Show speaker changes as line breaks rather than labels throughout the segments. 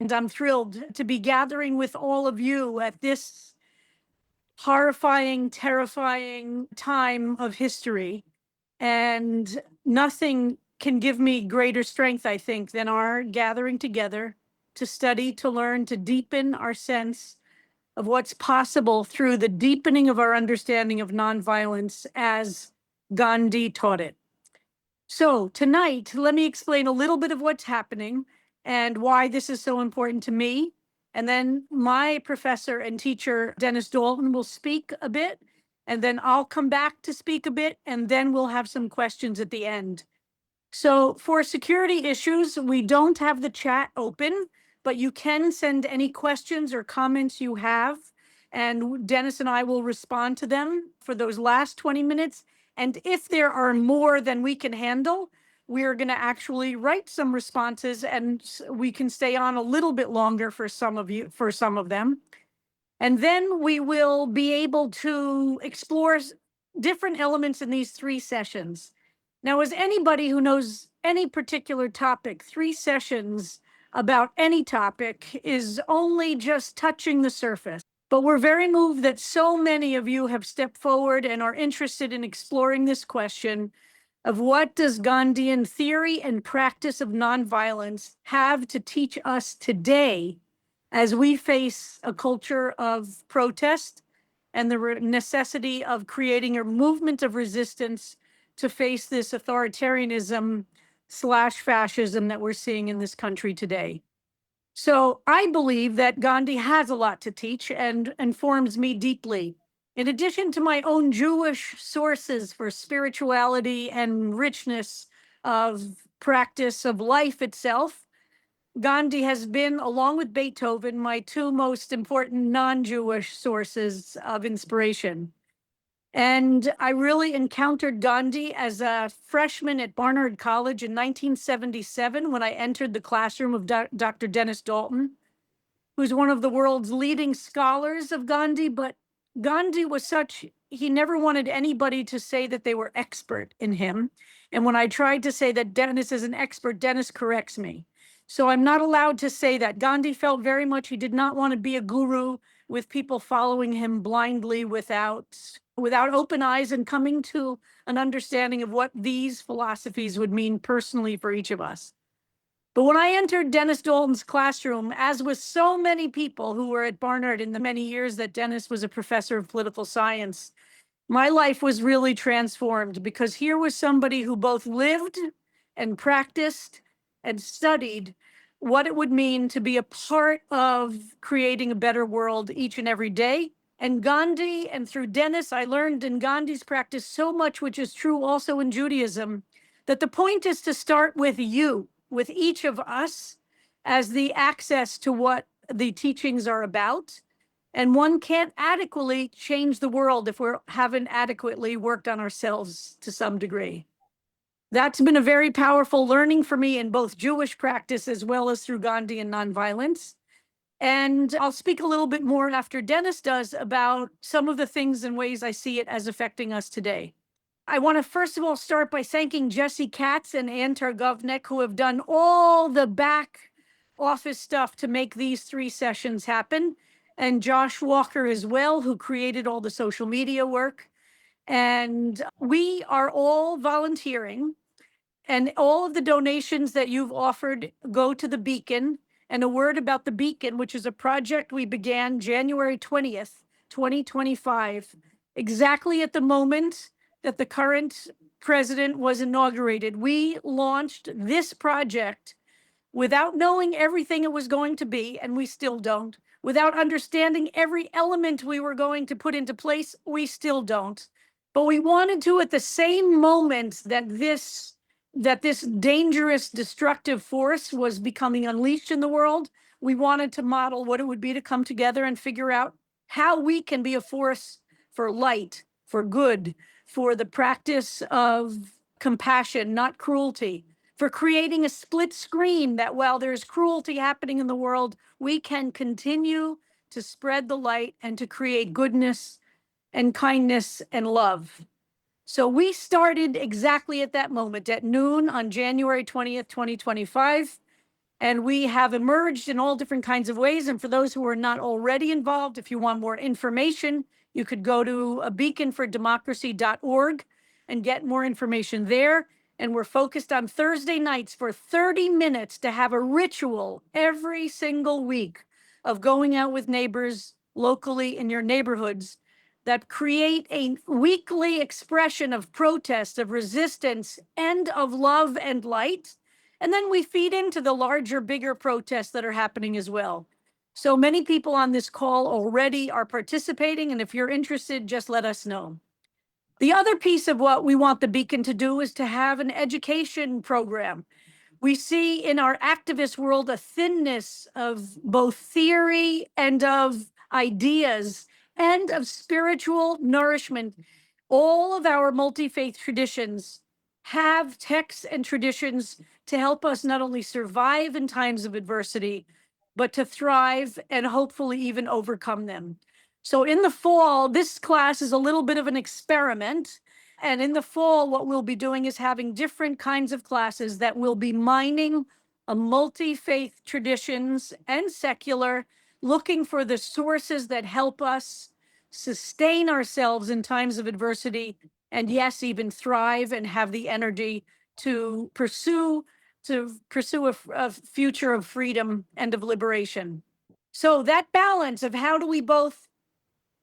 And I'm thrilled to be gathering with all of you at this horrifying, terrifying time of history. And nothing can give me greater strength, I think, than our gathering together to study, to learn, to deepen our sense of what's possible through the deepening of our understanding of nonviolence as Gandhi taught it. So tonight, let me explain a little bit of what's happening and why this is so important to me. And then my professor and teacher, Dennis Dalton, will speak a bit. And then I'll come back to speak a bit. And then we'll have some questions at the end. So for security issues, we don't have the chat open, but you can send any questions or comments you have. And Dennis and I will respond to them for those last 20 minutes. And if there are more than we can handle, we're going to actually write some responses and we can stay on a little bit longer for some of them. And then we will be able to explore different elements in these 3 sessions. Now, as anybody who knows any particular topic, 3 sessions about any topic is only just touching the surface. But we're very moved that so many of you have stepped forward and are interested in exploring this question of what does Gandhian theory and practice of nonviolence have to teach us today as we face a culture of protest and the necessity of creating a movement of resistance to face this authoritarianism / fascism that we're seeing in this country today. So I believe that Gandhi has a lot to teach and informs me deeply. In addition to my own Jewish sources for spirituality and richness of practice of life itself, Gandhi has been, along with Beethoven, my 2 most important non-Jewish sources of inspiration. And I really encountered Gandhi as a freshman at Barnard College in 1977 when I entered the classroom of Dr. Dennis Dalton, who's one of the world's leading scholars of Gandhi. But Gandhi was he never wanted anybody to say that they were expert in him. And when I tried to say that Dennis is an expert, Dennis corrects me. So I'm not allowed to say that. Gandhi felt very much he did not want to be a guru with people following him blindly without open eyes and coming to an understanding of what these philosophies would mean personally for each of us. But when I entered Dennis Dalton's classroom, as with so many people who were at Barnard in the many years that Dennis was a professor of political science, my life was really transformed because here was somebody who both lived and practiced and studied what it would mean to be a part of creating a better world each and every day. And Gandhi, and through Dennis, I learned in Gandhi's practice so much, which is true also in Judaism, that the point is to start with you, with each of us, as the access to what the teachings are about. And one can't adequately change the world if we haven't adequately worked on ourselves to some degree. That's been a very powerful learning for me in both Jewish practice as well as through Gandhian nonviolence. And I'll speak a little bit more after Dennis does about some of the things and ways I see it as affecting us today. I want to first of all start by thanking Jesse Katz and Ann Targovnik, who have done all the back office stuff to make these 3 sessions happen, and Josh Walker as well, who created all the social media work. And we are all volunteering, and all of the donations that you've offered go to the Beacon. And a word about the Beacon, which is a project we began January 20th, 2025, exactly at the moment that the current president was inaugurated. We launched this project without knowing everything it was going to be, and we still don't. Without understanding every element we were going to put into place, we still don't. But we wanted to, at the same moment that this dangerous, destructive force was becoming unleashed in the world, we wanted to model what it would be to come together and figure out how we can be a force for light, for good, for the practice of compassion, not cruelty, for creating a split screen that while there's cruelty happening in the world, we can continue to spread the light and to create goodness and kindness and love. So we started exactly at that moment, at noon on January 20th, 2025. And we have emerged in all different kinds of ways. And for those who are not already involved, if you want more information, you could go to beaconfordemocracy.org and get more information there. And we're focused on Thursday nights for 30 minutes to have a ritual every single week of going out with neighbors locally in your neighborhoods that create a weekly expression of protest, of resistance, and of love and light. And then we feed into the larger, bigger protests that are happening as well. So many people on this call already are participating. And if you're interested, just let us know. The other piece of what we want the Beacon to do is to have an education program. We see in our activist world a thinness of both theory and of ideas and of spiritual nourishment. All of our multi-faith traditions have texts and traditions to help us not only survive in times of adversity, but to thrive and hopefully even overcome them. So in the fall, this class is a little bit of an experiment. And in the fall, what we'll be doing is having different kinds of classes that will be mining a multi-faith traditions and secular, looking for the sources that help us sustain ourselves in times of adversity, and yes, even thrive and have the energy to pursue a future of freedom and of liberation. So that balance of how do we both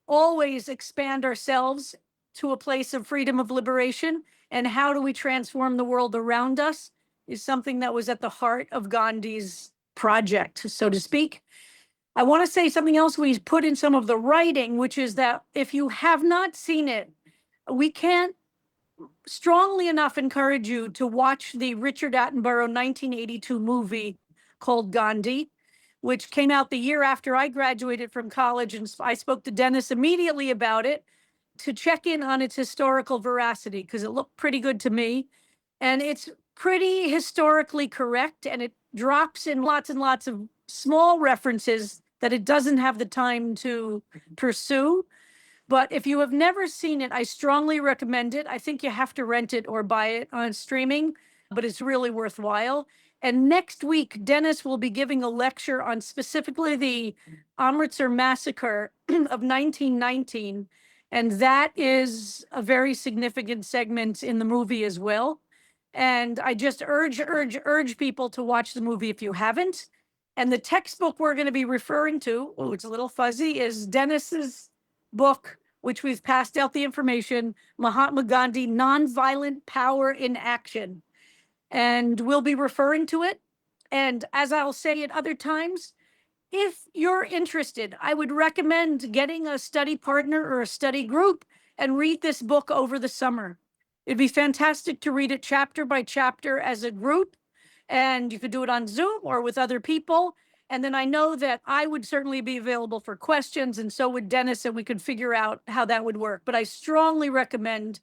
always expand ourselves to a place of freedom, of liberation, and how do we transform the world around us is something that was at the heart of Gandhi's project, so to speak. I want to say something else we put in some of the writing, which is that if you have not seen it, we can't strongly enough encourage you to watch the Richard Attenborough 1982 movie called Gandhi, which came out the year after I graduated from college. And I spoke to Dennis immediately about it to check in on its historical veracity, because it looked pretty good to me. And it's pretty historically correct. And it drops in lots and lots of small references that it doesn't have the time to pursue. But if you have never seen it, I strongly recommend it. I think you have to rent it or buy it on streaming, but it's really worthwhile. And next week, Dennis will be giving a lecture on specifically the Amritsar massacre of 1919. And that is a very significant segment in the movie as well. And I just urge people to watch the movie if you haven't. And the textbook we're going to be referring to, oh, it's a little fuzzy, is Dennis's book, which we've passed out the information, Mahatma Gandhi, Nonviolent Power in Action. And we'll be referring to it. And as I'll say at other times, if you're interested, I would recommend getting a study partner or a study group and read this book over the summer. It'd be fantastic to read it chapter by chapter as a group. And you could do it on Zoom or with other people. And then I know that I would certainly be available for questions, and so would Dennis, and we could figure out how that would work. But I strongly recommend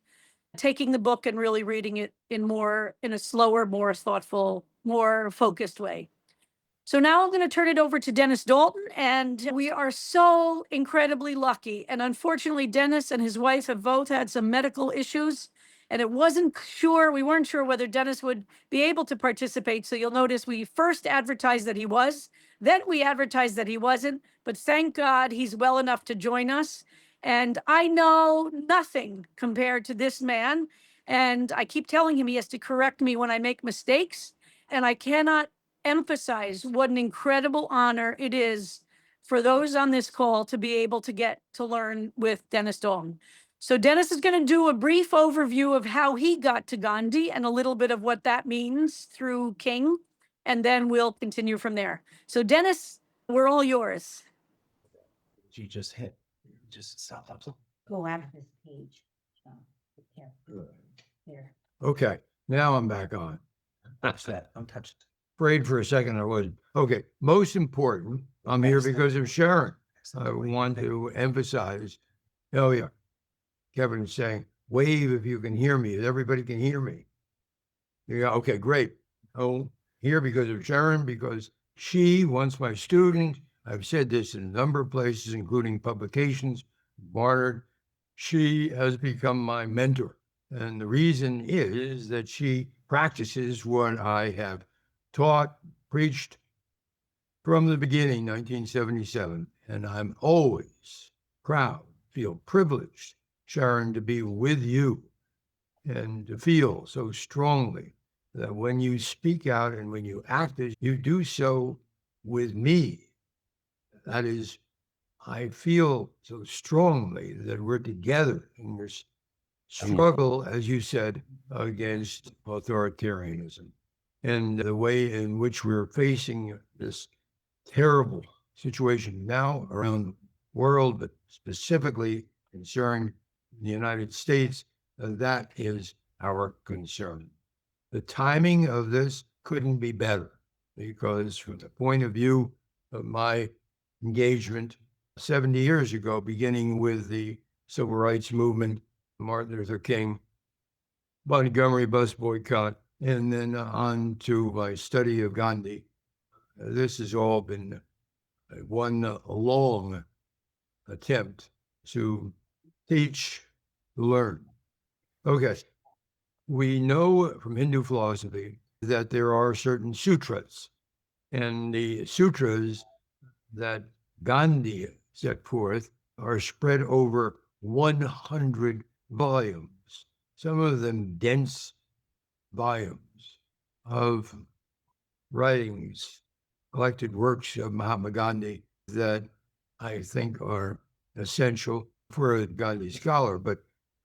taking the book and really reading it in a slower, more thoughtful, more focused way. So now I'm going to turn it over to Dennis Dalton, and we are so incredibly lucky. And unfortunately, Dennis and his wife have both had some medical issues, and we weren't sure whether Dennis would be able to participate. So you'll notice we first advertised that he was, then we advertised that he wasn't, but thank God he's well enough to join us. And I know nothing compared to this man. And I keep telling him he has to correct me when I make mistakes. And I cannot emphasize what an incredible honor it is for those on this call to be able to get to learn with Dennis Dalton. So Dennis is going to do a brief overview of how he got to Gandhi and a little bit of what that means through King, and then we'll continue from there. So Dennis, we're all yours.
You just hit. Just stop.
Go out of this page. Here.
Okay, now I'm back on.
Touch that. I'm touched.
Afraid for a second I wasn't. Okay, most important, I'm here because of Sharon. I want to emphasize, oh yeah, Kevin's saying, wave if you can hear me, if everybody can hear me. Yeah, okay, great. Oh, here because of Sharon, because she, once my student, I've said this in a number of places, including publications, Bayard, she has become my mentor. And the reason is that she practices what I have taught, preached, from the beginning, 1977, and I'm always proud, feel privileged, Sharon, to be with you and to feel so strongly that when you speak out and when you act as you do so with me, that is, I feel so strongly that we're together in this struggle, as you said, against authoritarianism and the way in which we're facing this terrible situation now around the world, but specifically concerning the United States. That is our concern. The timing of this couldn't be better because from the point of view of my engagement 70 years ago, beginning with the civil rights movement, Martin Luther King, Montgomery bus boycott, and then on to my study of Gandhi. This has all been one long attempt to teach, learn. Okay, we know from Hindu philosophy that there are certain sutras, and the sutras that Gandhi set forth are spread over 100 volumes, some of them dense volumes of writings, collected works of Mahatma Gandhi that I think are essential for a Gandhi scholar, but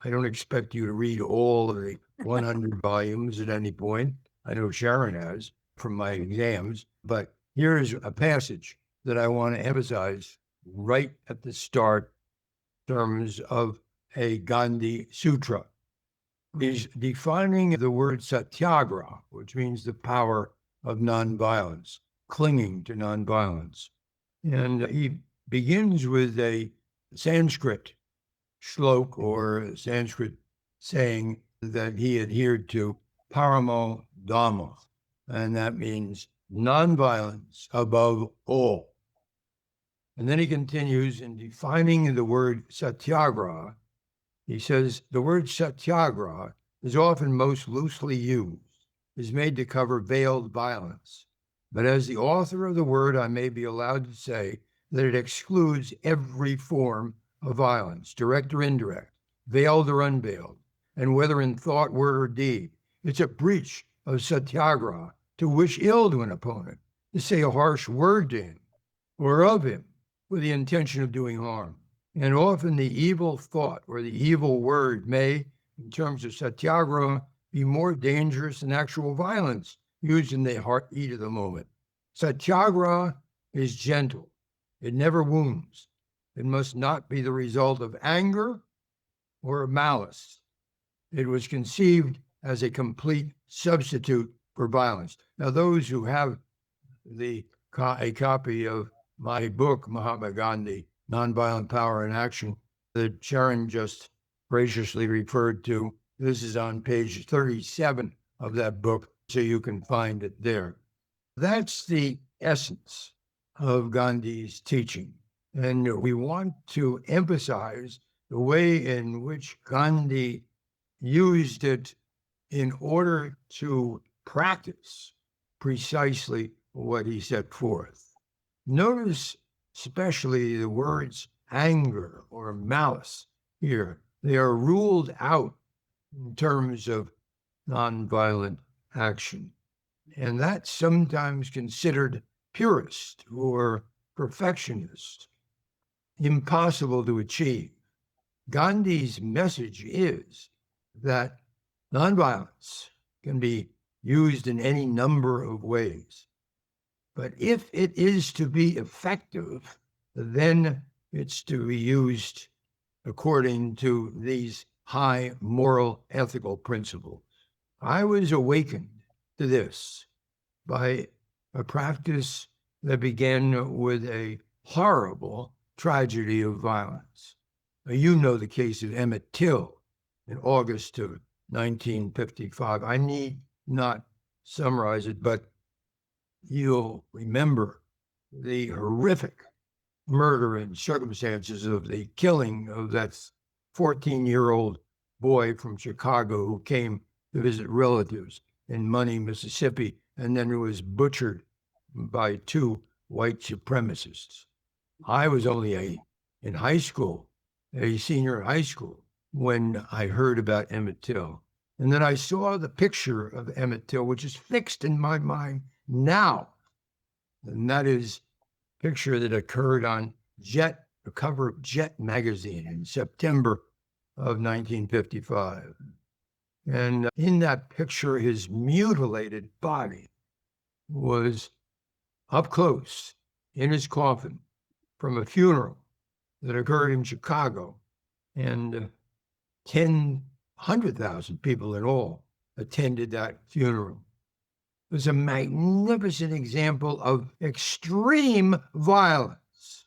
I don't expect you to read all of the 100 volumes at any point. I know Sharon has from my exams, but here's a passage that I want to emphasize right at the start in terms of a Gandhi Sutra. He's defining the word satyagraha, which means the power of nonviolence, clinging to nonviolence. And he begins with a Sanskrit shlok or Sanskrit saying that he adhered to, paramo dhamma, and that means nonviolence above all. And then he continues in defining the word satyagraha. He says the word satyagraha is often most loosely used, is made to cover veiled violence. But as the author of the word, I may be allowed to say that it excludes every form of violence, direct or indirect, veiled or unveiled, and whether in thought, word, or deed. It's a breach of satyagraha to wish ill to an opponent, to say a harsh word to him or of him with the intention of doing harm. And often the evil thought or the evil word may, in terms of satyagraha, be more dangerous than actual violence used in the heat of the moment. Satyagraha is gentle. It never wounds. It must not be the result of anger or malice. It was conceived as a complete substitute for violence. Now, those who have a copy of my book, Mahatma Gandhi, Nonviolent Power in Action, that Sharon just graciously referred to, this is on page 37 of that book, so you can find it there. That's the essence of Gandhi's teaching. And we want to emphasize the way in which Gandhi used it in order to practice precisely what he set forth. Notice especially the words anger or malice here. They are ruled out in terms of nonviolent action. And that's sometimes considered purist or perfectionist, impossible to achieve. Gandhi's message is that nonviolence can be used in any number of ways. But if it is to be effective, then it's to be used according to these high moral ethical principles. I was awakened to this by a practice that began with a horrible tragedy of violence. You know the case of Emmett Till in August of 1955. I need not summarize it, but you'll remember the horrific murder and circumstances of the killing of that 14-year-old boy from Chicago who came to visit relatives in Money, Mississippi, and then was butchered by two white supremacists. I was only in high school, a senior in high school, when I heard about Emmett Till. And then I saw the picture of Emmett Till, which is fixed in my mind now. And that is a picture that occurred on the cover of Jet magazine in September of 1955. And in that picture, his mutilated body was up close in his coffin from a funeral that occurred in Chicago. And 100,000 people in all attended that funeral. It was a magnificent example of extreme violence.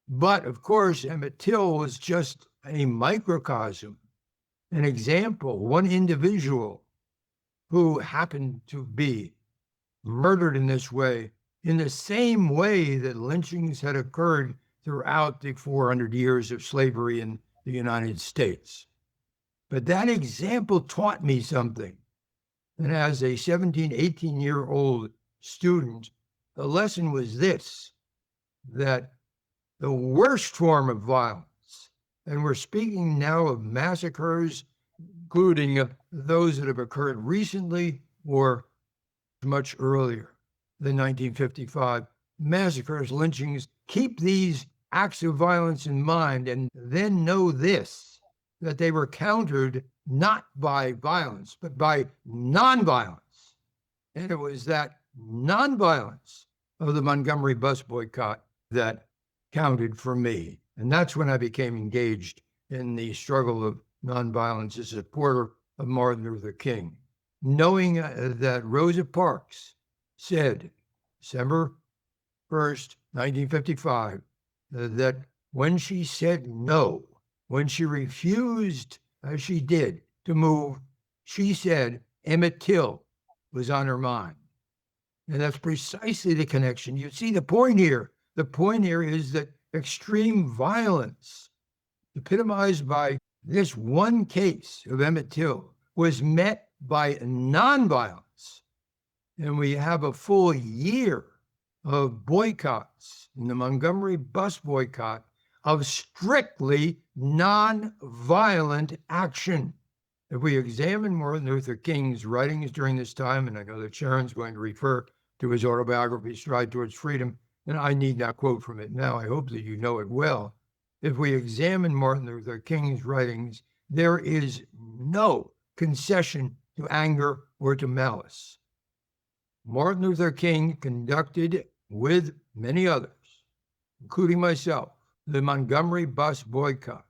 But of course, Emmett Till was just a microcosm, an example, one individual who happened to be murdered in this way, in the same way that lynchings had occurred throughout the 400 years of slavery in the United States. But that example taught me something. And as a 17, 18-year-old student, the lesson was this, that the worst form of violence, and we're speaking now of massacres, including those that have occurred recently or much earlier than 1955, massacres, lynchings, keep these acts of violence in mind and then know this, that they were countered not by violence, but by nonviolence. And it was that nonviolence of the Montgomery bus boycott that counted for me. And that's when I became engaged in the struggle of nonviolence as a supporter of Martin Luther King, knowing that Rosa Parks said, December 1st, 1955, that when she said no, when she refused, as she did, to move, she said Emmett Till was on her mind. And that's precisely the connection. You see the point here. The point here is that extreme violence, epitomized by this one case of Emmett Till, was met by nonviolence. And we have a full year of boycotts in the Montgomery bus boycott of strictly nonviolent action. If we examine Martin Luther King's writings during this time, and I know that Sharon's going to refer to his autobiography, Stride Towards Freedom, and I need not quote from it now, I hope that you know it well. If we examine Martin Luther King's writings, there is no concession to anger or to malice. Martin Luther King conducted, with many others, including myself, the Montgomery bus boycott.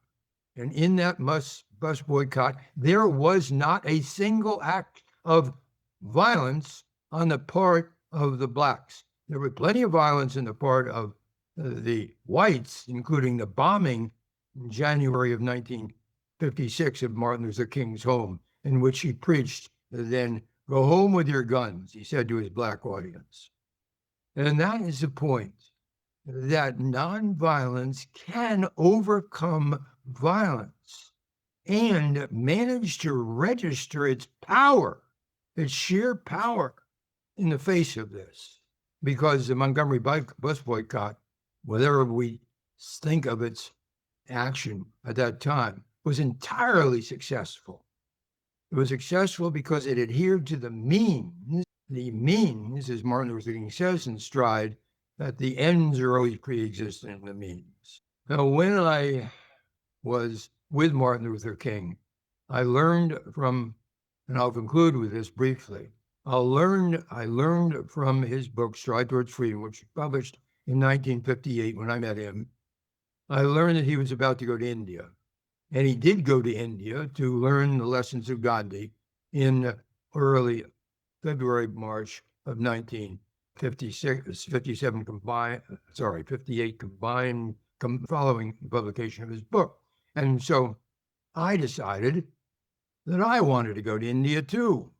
And in that bus boycott, there was not a single act of violence on the part of the blacks. There was plenty of violence on the part of the whites, including the bombing in January of 1956 of Martin Luther King's home, in which he preached, then go home with your guns, he said to his black audience. And that is the point, that nonviolence can overcome violence and manage to register its power, its sheer power in the face of this. Because the Montgomery bus boycott, whatever we think of its action at that time, was entirely successful. It was successful because it adhered to the means. The means, as Martin Luther King says in Stride, that the ends are always pre-existent in the means. Now, when I was with Martin Luther King, I learned from, and I'll conclude with this briefly, I learned from his book, Stride Towards Freedom, which was published in 1958 when I met him. I learned that he was about to go to India. And he did go to India to learn the lessons of Gandhi in early February, March of 1958 combined, following the publication of his book. And so I decided that I wanted to go to India too.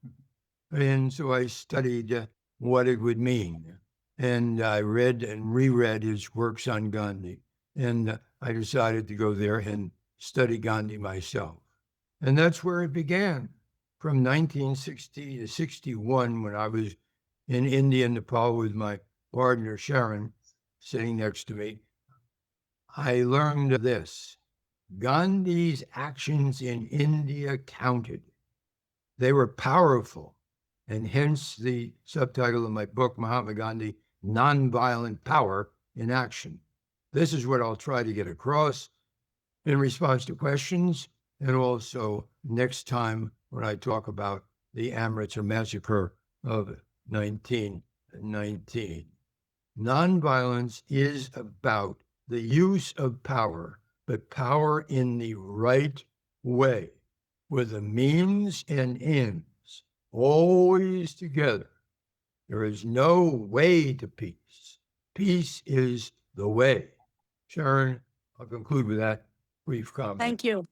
And so I studied what it would mean. And I read and reread his works on Gandhi. And I decided to go there and study Gandhi myself. And that's where it began. From 1960 to 61, when I was in India and Nepal with my partner, Sharon, sitting next to me, I learned this. Gandhi's actions in India counted. They were powerful, and hence the subtitle of my book, Mahatma Gandhi, Non-Violent Power in Action. This is what I'll try to get across in response to questions, and also next time when I talk about the Amritsar massacre of 1919. Nonviolence is about the use of power, but power in the right way, with the means and ends always together. There is no way to peace. Peace is the way. Sharon, I'll conclude with that brief comment.
Thank you.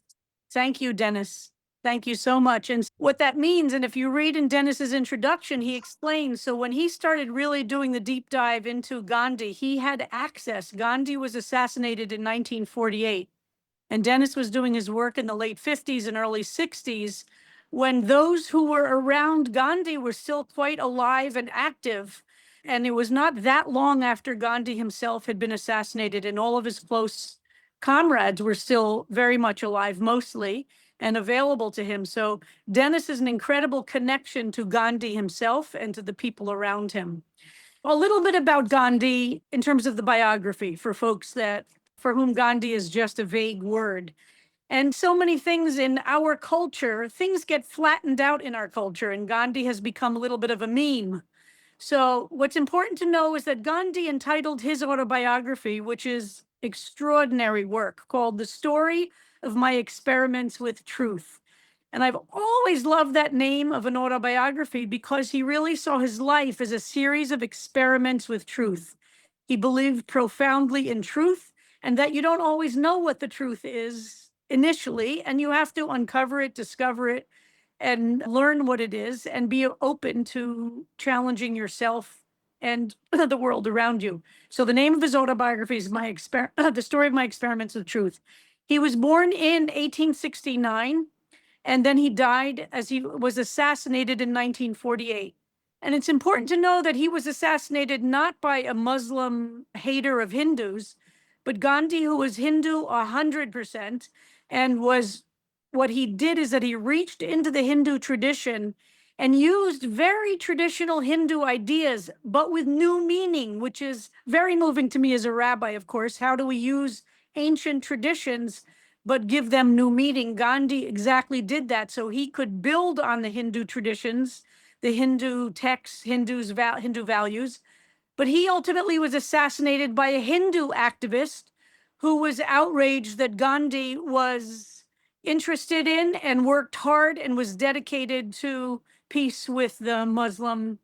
Thank you, Dennis. Thank you so much. And what that means, and if you read in Dennis's introduction, he explains, so when he started really doing the deep dive into Gandhi, he had access. Gandhi was assassinated in 1948, and Dennis was doing his work in the late 50s and early 60s, when those who were around Gandhi were still quite alive and active. And it was not that long after Gandhi himself had been assassinated, and all of his close comrades were still very much alive, mostly, and available to him. So Dennis is an incredible connection to Gandhi himself and to the people around him. A little bit about Gandhi in terms of the biography for folks for whom Gandhi is just a vague word. And so many things in our culture, things get flattened out in our culture, and Gandhi has become a little bit of a meme. So what's important to know is that Gandhi entitled his autobiography, which is extraordinary work, called The Story of My Experiments with Truth. And I've always loved that name of an autobiography because he really saw his life as a series of experiments with truth. He believed profoundly in truth, and that you don't always know what the truth is initially, and you have to uncover it, discover it, and learn what it is, and be open to challenging yourself and the world around you. So the name of his autobiography is The Story of My Experiments with Truth. He was born in 1869, and then he died as he was assassinated in 1948. And it's important to know that he was assassinated not by a Muslim hater of Hindus, but Gandhi, who was Hindu 100%, and what he did is that he reached into the Hindu tradition and used very traditional Hindu ideas, but with new meaning, which is very moving to me as a rabbi, of course. How do we use ancient traditions, but give them new meaning? Gandhi exactly did that. So he could build on the Hindu traditions, the Hindu texts, Hindu values. But he ultimately was assassinated by a Hindu activist who was outraged that Gandhi was interested in and worked hard and was dedicated to peace with the Muslim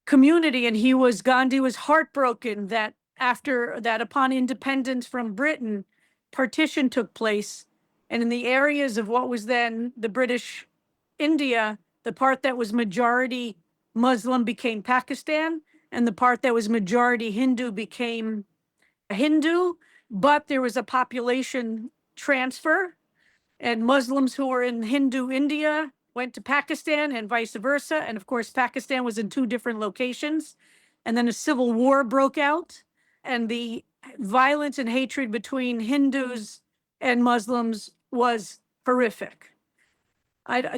community. And Gandhi was heartbroken that upon independence from Britain, partition took place. And in the areas of what was then the British India, the part that was majority Muslim became Pakistan, and the part that was majority Hindu became Hindu, but there was a population transfer, and Muslims who were in Hindu India went to Pakistan and vice versa. And of course, Pakistan was in two different locations. And then a civil war broke out, and the violence and hatred between Hindus and Muslims was horrific.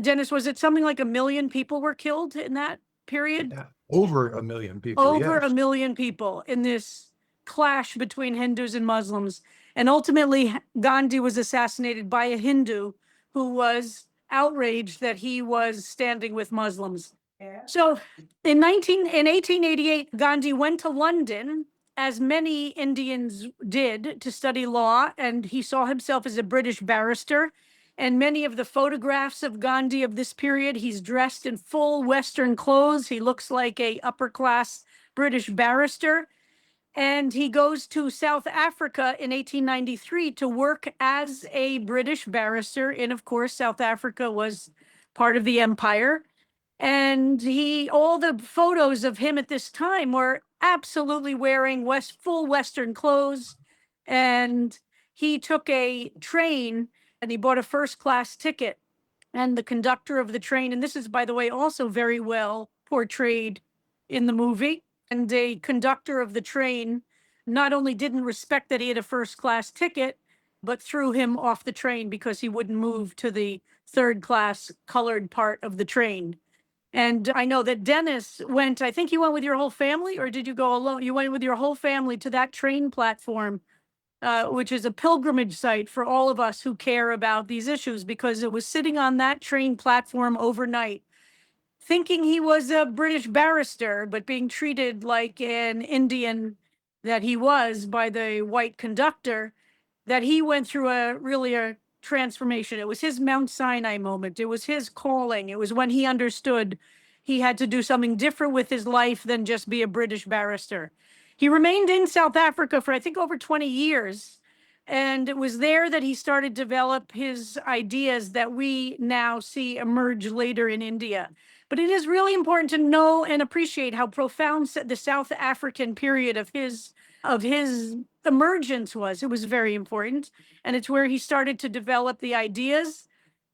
Dennis, was it something like 1 million people were killed in that period?
Yeah, over 1 million people.
Over
yes.
1 million people in this clash between Hindus and Muslims. And ultimately, Gandhi was assassinated by a Hindu who was outraged that he was standing with Muslims. So in 1888, Gandhi went to London, as many Indians did, to study law, and he saw himself as a British barrister. And many of the photographs of Gandhi of this period, he's dressed in full Western clothes. He looks like a upper class British barrister. And he goes to South Africa in 1893 to work as a British barrister. And of course, South Africa was part of the empire. And all the photos of him at this time were absolutely wearing full Western clothes. And he took a train and he bought a first-class ticket. And the conductor of the train, and this is, by the way, also very well portrayed in the movie, and a conductor of the train not only didn't respect that he had a first-class ticket, but threw him off the train because he wouldn't move to the third-class colored part of the train. And I know that Dennis went, I think you went with your whole family, or did you go alone? You went with your whole family to that train platform, which is a pilgrimage site for all of us who care about these issues, because it was sitting on that train platform overnight, thinking he was a British barrister, but being treated like an Indian that he was by the white conductor, that he went through a transformation. It was his Mount Sinai moment. It was his calling. It was when he understood he had to do something different with his life than just be a British barrister. He remained in South Africa for, I think, over 20 years. And it was there that he started to develop his ideas that we now see emerge later in India. But it is really important to know and appreciate how profound the South African period of his emergence was. It was very important. And it's where he started to develop the ideas.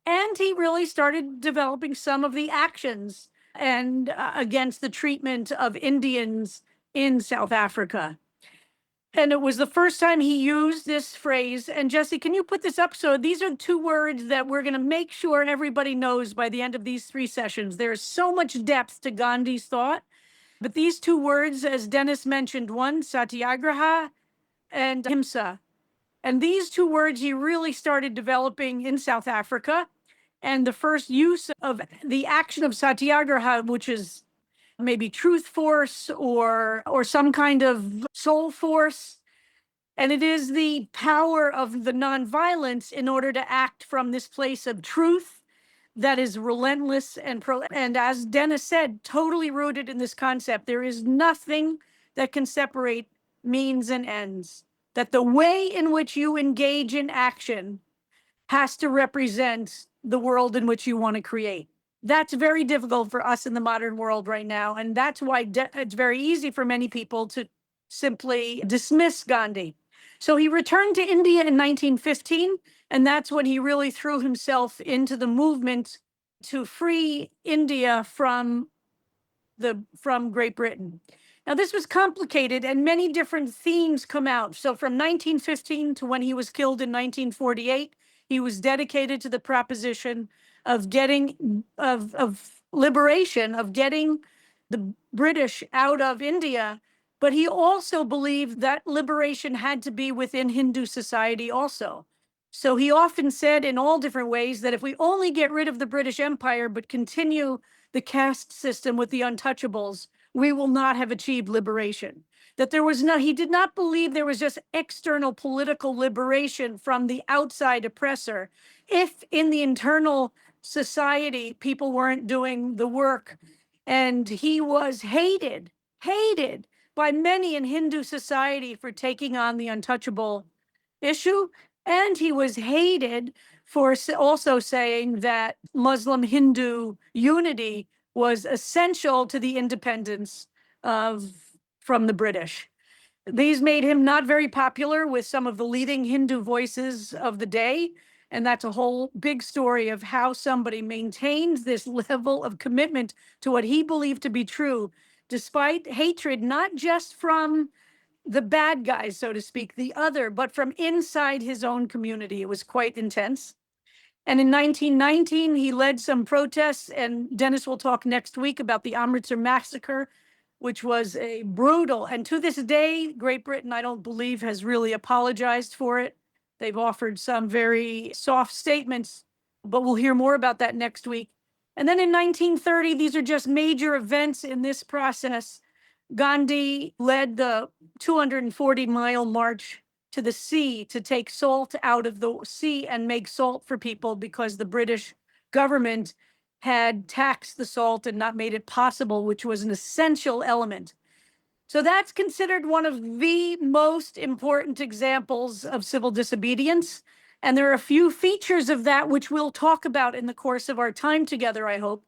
And he really started developing some of the actions and against the treatment of Indians in South Africa. And it was the first time he used this phrase. And Jesse, can you put this up? So these are 2 words that we're going to make sure everybody knows by the end of these 3 sessions. There's so much depth to Gandhi's thought. But these 2 words, as Dennis mentioned, one, satyagraha and himsa. And these 2 words he really started developing in South Africa. And the first use of the action of satyagraha, which is maybe truth force or some kind of soul force. And it is the power of the nonviolence in order to act from this place of truth that is relentless and as Dennis said, totally rooted in this concept. There is nothing that can separate means and ends. That the way in which you engage in action has to represent the world in which you want to create. That's very difficult for us in the modern world right now. And that's why it's very easy for many people to simply dismiss Gandhi. So he returned to India in 1915, and that's when he really threw himself into the movement to free India from Great Britain. Now, this was complicated, and many different themes come out. So from 1915 to when he was killed in 1948, he was dedicated to the proposition of liberation, of getting the British out of India. But he also believed that liberation had to be within Hindu society also. So he often said in all different ways that if we only get rid of the British Empire, but continue the caste system with the untouchables, we will not have achieved liberation. That he did not believe there was just external political liberation from the outside oppressor if in the internal society people weren't doing the work. And he was hated by many in Hindu society for taking on the untouchable issue. And he was hated for also saying that Muslim Hindu unity was essential to the independence from the British. These made him not very popular with some of the leading Hindu voices of the day. And that's a whole big story of how somebody maintains this level of commitment to what he believed to be true, despite hatred, not just from the bad guys, so to speak, the other, but from inside his own community. It was quite intense. And in 1919, he led some protests, and Dennis will talk next week about the Amritsar massacre, which was a brutal, and to this day, Great Britain, I don't believe, has really apologized for it. They've offered some very soft statements, but we'll hear more about that next week. And then in 1930, these are just major events in this process. Gandhi led the 240-mile march to the sea to take salt out of the sea and make salt for people because the British government had taxed the salt and not made it possible, which was an essential element. So that's considered one of the most important examples of civil disobedience. And there are a few features of that which we'll talk about in the course of our time together, I hope.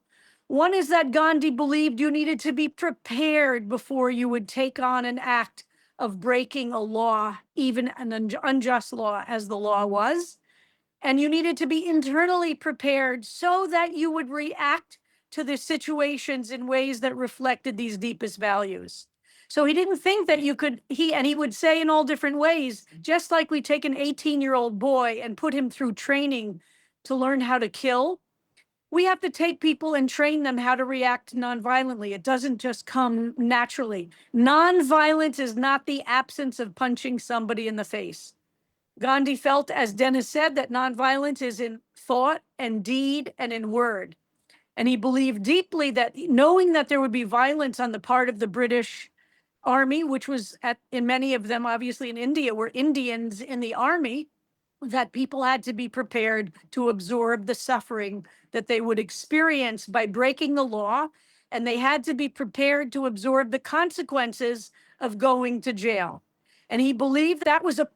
One is that Gandhi believed you needed to be prepared before you would take on an act of breaking a law, even an unjust law as the law was. And you needed to be internally prepared so that you would react to the situations in ways that reflected these deepest values. So he didn't think that you could, he would say in all different ways, just like we take an 18-year-old boy and put him through training to learn how to kill, we have to take people and train them how to react nonviolently. It doesn't just come naturally. Nonviolence is not the absence of punching somebody in the face. Gandhi felt, as Dennis said, that nonviolence is in thought and deed and in word. And he believed deeply that knowing that there would be violence on the part of the British army, which was in many of them, obviously in India, were Indians in the army, that people had to be prepared to absorb the suffering that they would experience by breaking the law. And they had to be prepared to absorb the consequences of going to jail. And he believed that was a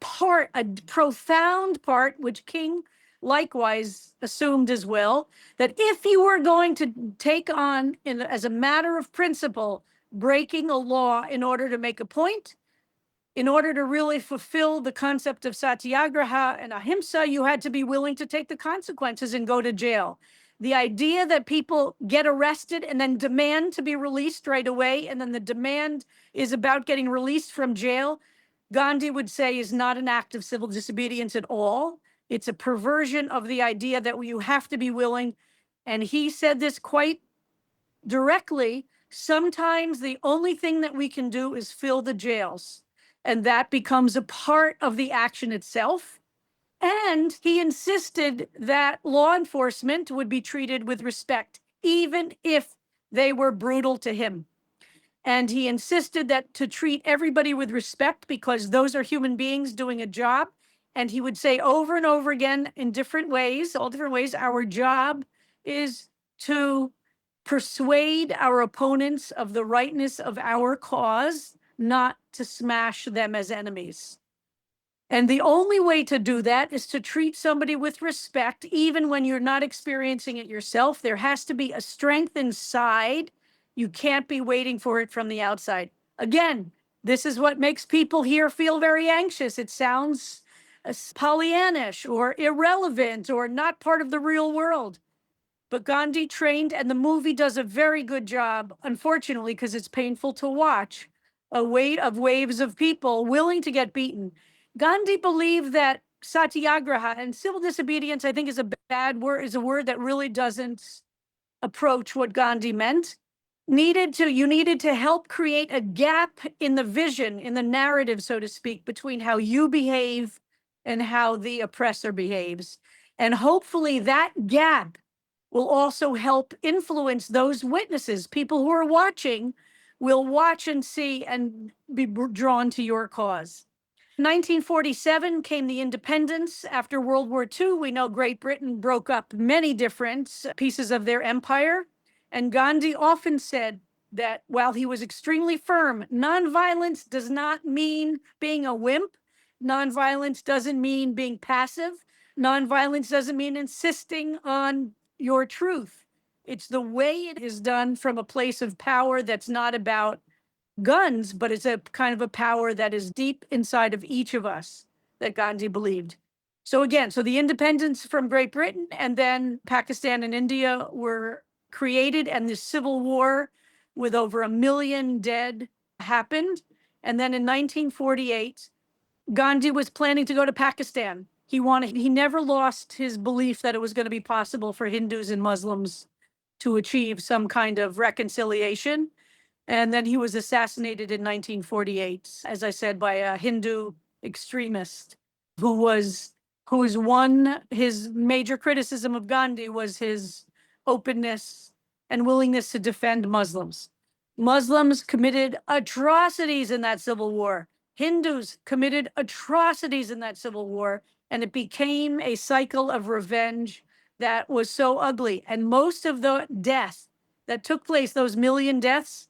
profound part, which King likewise assumed as well, that if you were going to take on, as a matter of principle, breaking a law in order to make a point, in order to really fulfill the concept of satyagraha and ahimsa, you had to be willing to take the consequences and go to jail. The idea that people get arrested and then demand to be released right away, and then the demand is about getting released from jail, Gandhi would say is not an act of civil disobedience at all. It's a perversion of the idea that you have to be willing. And he said this quite directly. Sometimes the only thing that we can do is fill the jails, and that becomes a part of the action itself. And he insisted that law enforcement would be treated with respect, even if they were brutal to him. And he insisted that to treat everybody with respect, because those are human beings doing a job. And he would say over and over again in different ways, all different ways, our job is to persuade our opponents of the rightness of our cause, not to smash them as enemies. And the only way to do that is to treat somebody with respect, even when you're not experiencing it yourself. There has to be a strength inside. You can't be waiting for it from the outside. Again, this is what makes people here feel very anxious. It sounds Pollyannish or irrelevant or not part of the real world. But Gandhi trained, and the movie does a very good job, unfortunately, because it's painful to watch, a weight of waves of people willing to get beaten. Gandhi believed that satyagraha, and civil disobedience, I think, is a bad word, is a word that really doesn't approach what Gandhi meant. You needed to help create a gap in the vision, in the narrative, so to speak, between how you behave and how the oppressor behaves. And hopefully that gap will also help influence those witnesses. People who are watching will watch and see and be drawn to your cause. 1947 came the independence. After World War II, we know Great Britain broke up many different pieces of their empire. And Gandhi often said that while he was extremely firm, nonviolence does not mean being a wimp. Nonviolence doesn't mean being passive. Nonviolence doesn't mean insisting on your truth. It's the way it is done from a place of power that's not about guns, but it's a kind of a power that is deep inside of each of us, that Gandhi believed. So again, the independence from Great Britain and then Pakistan and India were created, and the civil war with over 1 million dead happened. And then in 1948, Gandhi was planning to go to Pakistan. He never lost his belief that it was going to be possible for Hindus and Muslims to achieve some kind of reconciliation. And then he was assassinated in 1948, as I said, by a Hindu extremist his major criticism of Gandhi was his openness and willingness to defend Muslims. Muslims committed atrocities in that civil war. Hindus committed atrocities in that civil war, and it became a cycle of revenge that was so ugly. And most of the death that took place, those 1 million deaths,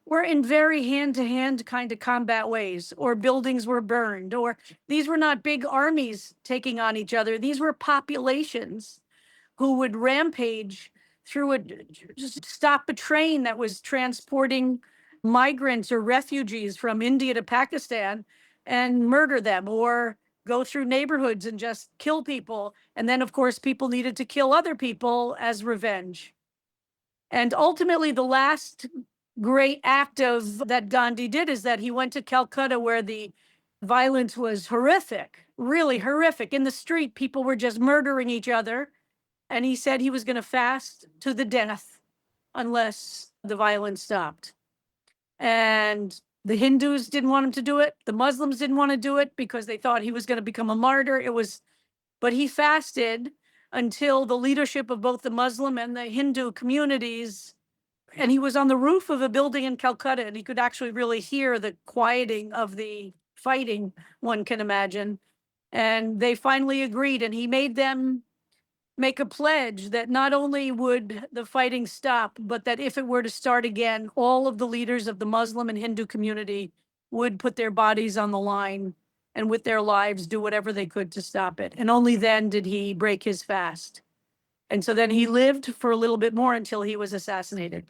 were in very hand-to-hand kind of combat ways, or buildings were burned, or these were not big armies taking on each other. These were populations who would rampage through just stop a train that was transporting migrants or refugees from India to Pakistan and murder them, or go through neighborhoods and just kill people. And then, of course, people needed to kill other people as revenge. And ultimately, the last great act of that Gandhi did is that he went to Calcutta, where the violence was horrific, really horrific. In the street, people were just murdering each other. And he said he was going to fast to the death unless the violence stopped. And the Hindus didn't want him to do it. The Muslims didn't want to do it because they thought he was going to become a martyr. But he fasted until the leadership of both the Muslim and the Hindu communities, and he was on the roof of a building in Calcutta, and he could actually really hear the quieting of the fighting, one can imagine. And they finally agreed, and he made them make a pledge that not only would the fighting stop, but that if it were to start again, all of the leaders of the Muslim and Hindu community would put their bodies on the line and with their lives do whatever they could to stop it. And only then did he break his fast. And so then he lived for a little bit more until he was assassinated.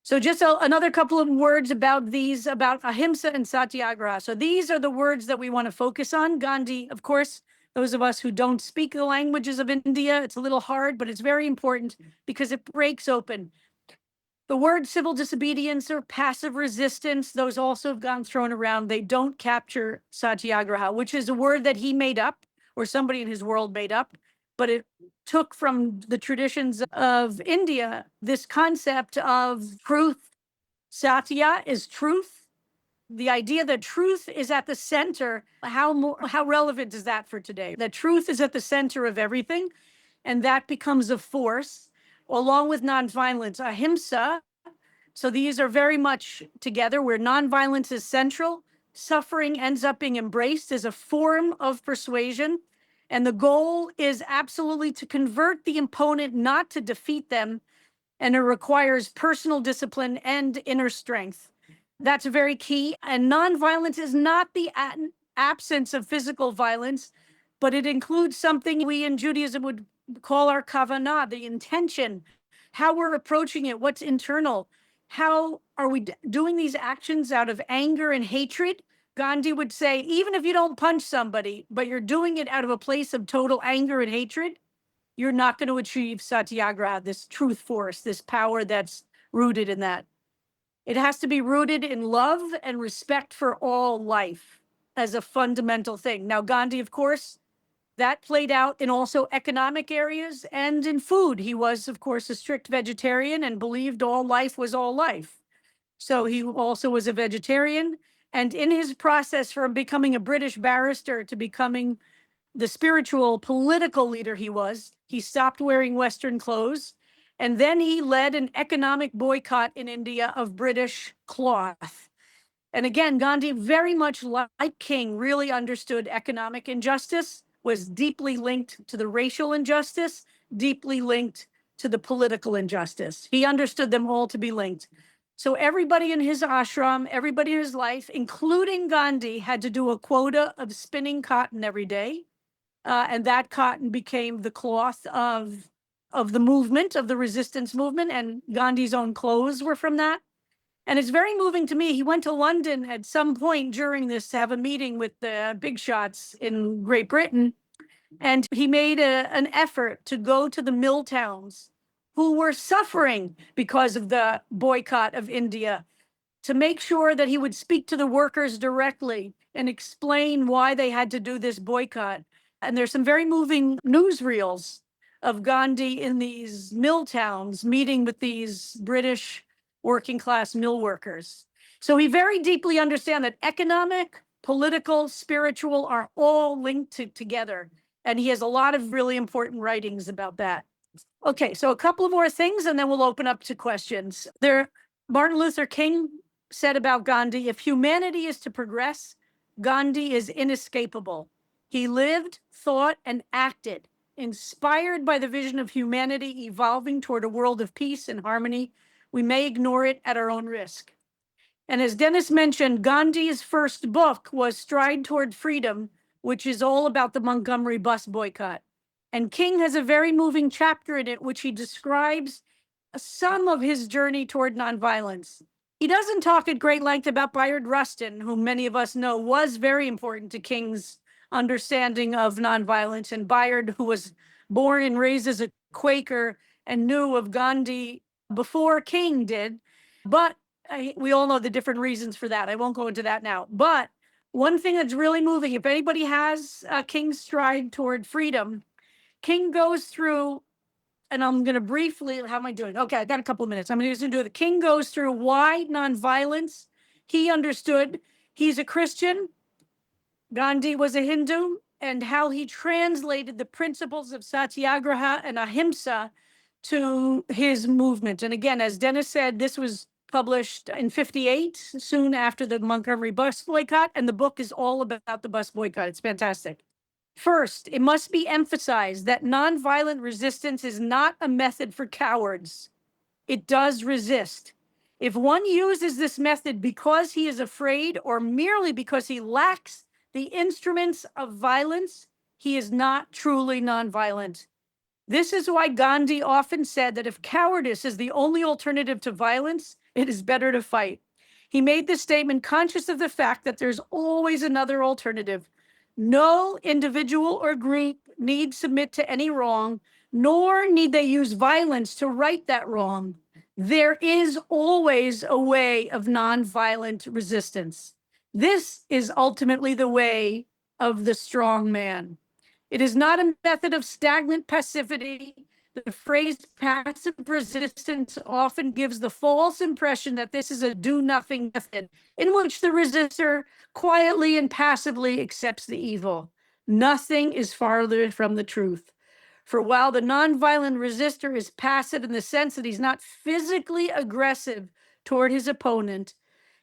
So just another couple of words about these, about ahimsa and satyagraha. So these are the words that we want to focus on. Gandhi, of course, those of us who don't speak the languages of India, it's a little hard, but it's very important because it breaks open. The word civil disobedience or passive resistance, those also have gone thrown around. They don't capture satyagraha, which is a word that he made up or somebody in his world made up, but it took from the traditions of India this concept of truth. Satya is truth. The idea that truth is at the center, how relevant is that for today? That truth is at the center of everything, and that becomes a force, along with nonviolence. Ahimsa, so these are very much together, where nonviolence is central. Suffering ends up being embraced as a form of persuasion. And the goal is absolutely to convert the opponent, not to defeat them. And it requires personal discipline and inner strength. That's very key. And nonviolence is not the absence of physical violence, but it includes something we in Judaism would call our kavanah, the intention, how we're approaching it, what's internal. How are we doing these actions out of anger and hatred? Gandhi would say, even if you don't punch somebody, but you're doing it out of a place of total anger and hatred, you're not going to achieve satyagraha, this truth force, this power that's rooted in that. It has to be rooted in love and respect for all life as a fundamental thing. Now, Gandhi, of course, that played out in also economic areas and in food. He was, of course, a strict vegetarian and believed all life was all life. So he also was a vegetarian. And in his process from becoming a British barrister to becoming the spiritual political leader he stopped wearing Western clothes. And then he led an economic boycott in India of British cloth. And again, Gandhi, very much like King, really understood economic injustice, was deeply linked to the racial injustice, deeply linked to the political injustice. He understood them all to be linked. So everybody in his ashram, everybody in his life, including Gandhi, had to do a quota of spinning cotton every day. And that cotton became the cloth of the movement, of the resistance movement, and Gandhi's own clothes were from that. And it's very moving to me. He went to London at some point during this to have a meeting with the big shots in Great Britain. And he made an effort to go to the mill towns who were suffering because of the boycott of India, to make sure that he would speak to the workers directly and explain why they had to do this boycott. And there's some very moving newsreels of Gandhi in these mill towns meeting with these British working class mill workers. So he very deeply understands that economic, political, spiritual are all linked together. And he has a lot of really important writings about that. Okay, so a couple of more things, and then we'll open up to questions. Martin Luther King said about Gandhi, if humanity is to progress, Gandhi is inescapable. He lived, thought, and acted, inspired by the vision of humanity evolving toward a world of peace and harmony. We may ignore it at our own risk. And as Dennis mentioned, Gandhi's first book was Stride Toward Freedom, which is all about the Montgomery bus boycott. And King has a very moving chapter in it, which he describes some of his journey toward nonviolence. He doesn't talk at great length about Bayard Rustin, whom many of us know was very important to King's understanding of nonviolence. And Bayard, who was born and raised as a Quaker and knew of Gandhi before King did. But we all know the different reasons for that. I won't go into that now. But one thing that's really moving, if anybody has King's Stride Toward Freedom, King goes through, and I'm going to briefly, how am I doing? Okay, I got a couple of minutes. I'm just going to do it. The King goes through why nonviolence. He understood. He's a Christian. Gandhi was a Hindu, and how he translated the principles of satyagraha and ahimsa to his movement. And again, as Dennis said, this was published in 58, soon after the Montgomery bus boycott, and the book is all about the bus boycott. It's fantastic. First, it must be emphasized that nonviolent resistance is not a method for cowards. It does resist. If one uses this method because he is afraid or merely because he lacks the instruments of violence, he is not truly nonviolent. This is why Gandhi often said that if cowardice is the only alternative to violence, it is better to fight. He made this statement conscious of the fact that there's always another alternative. No individual or group need submit to any wrong, nor need they use violence to right that wrong. There is always a way of nonviolent resistance. This is ultimately the way of the strong man. It is not a method of stagnant passivity. The phrase passive resistance often gives the false impression that this is a do-nothing method in which the resistor quietly and passively accepts the evil. Nothing is farther from the truth. For while the nonviolent resistor is passive in the sense that he's not physically aggressive toward his opponent,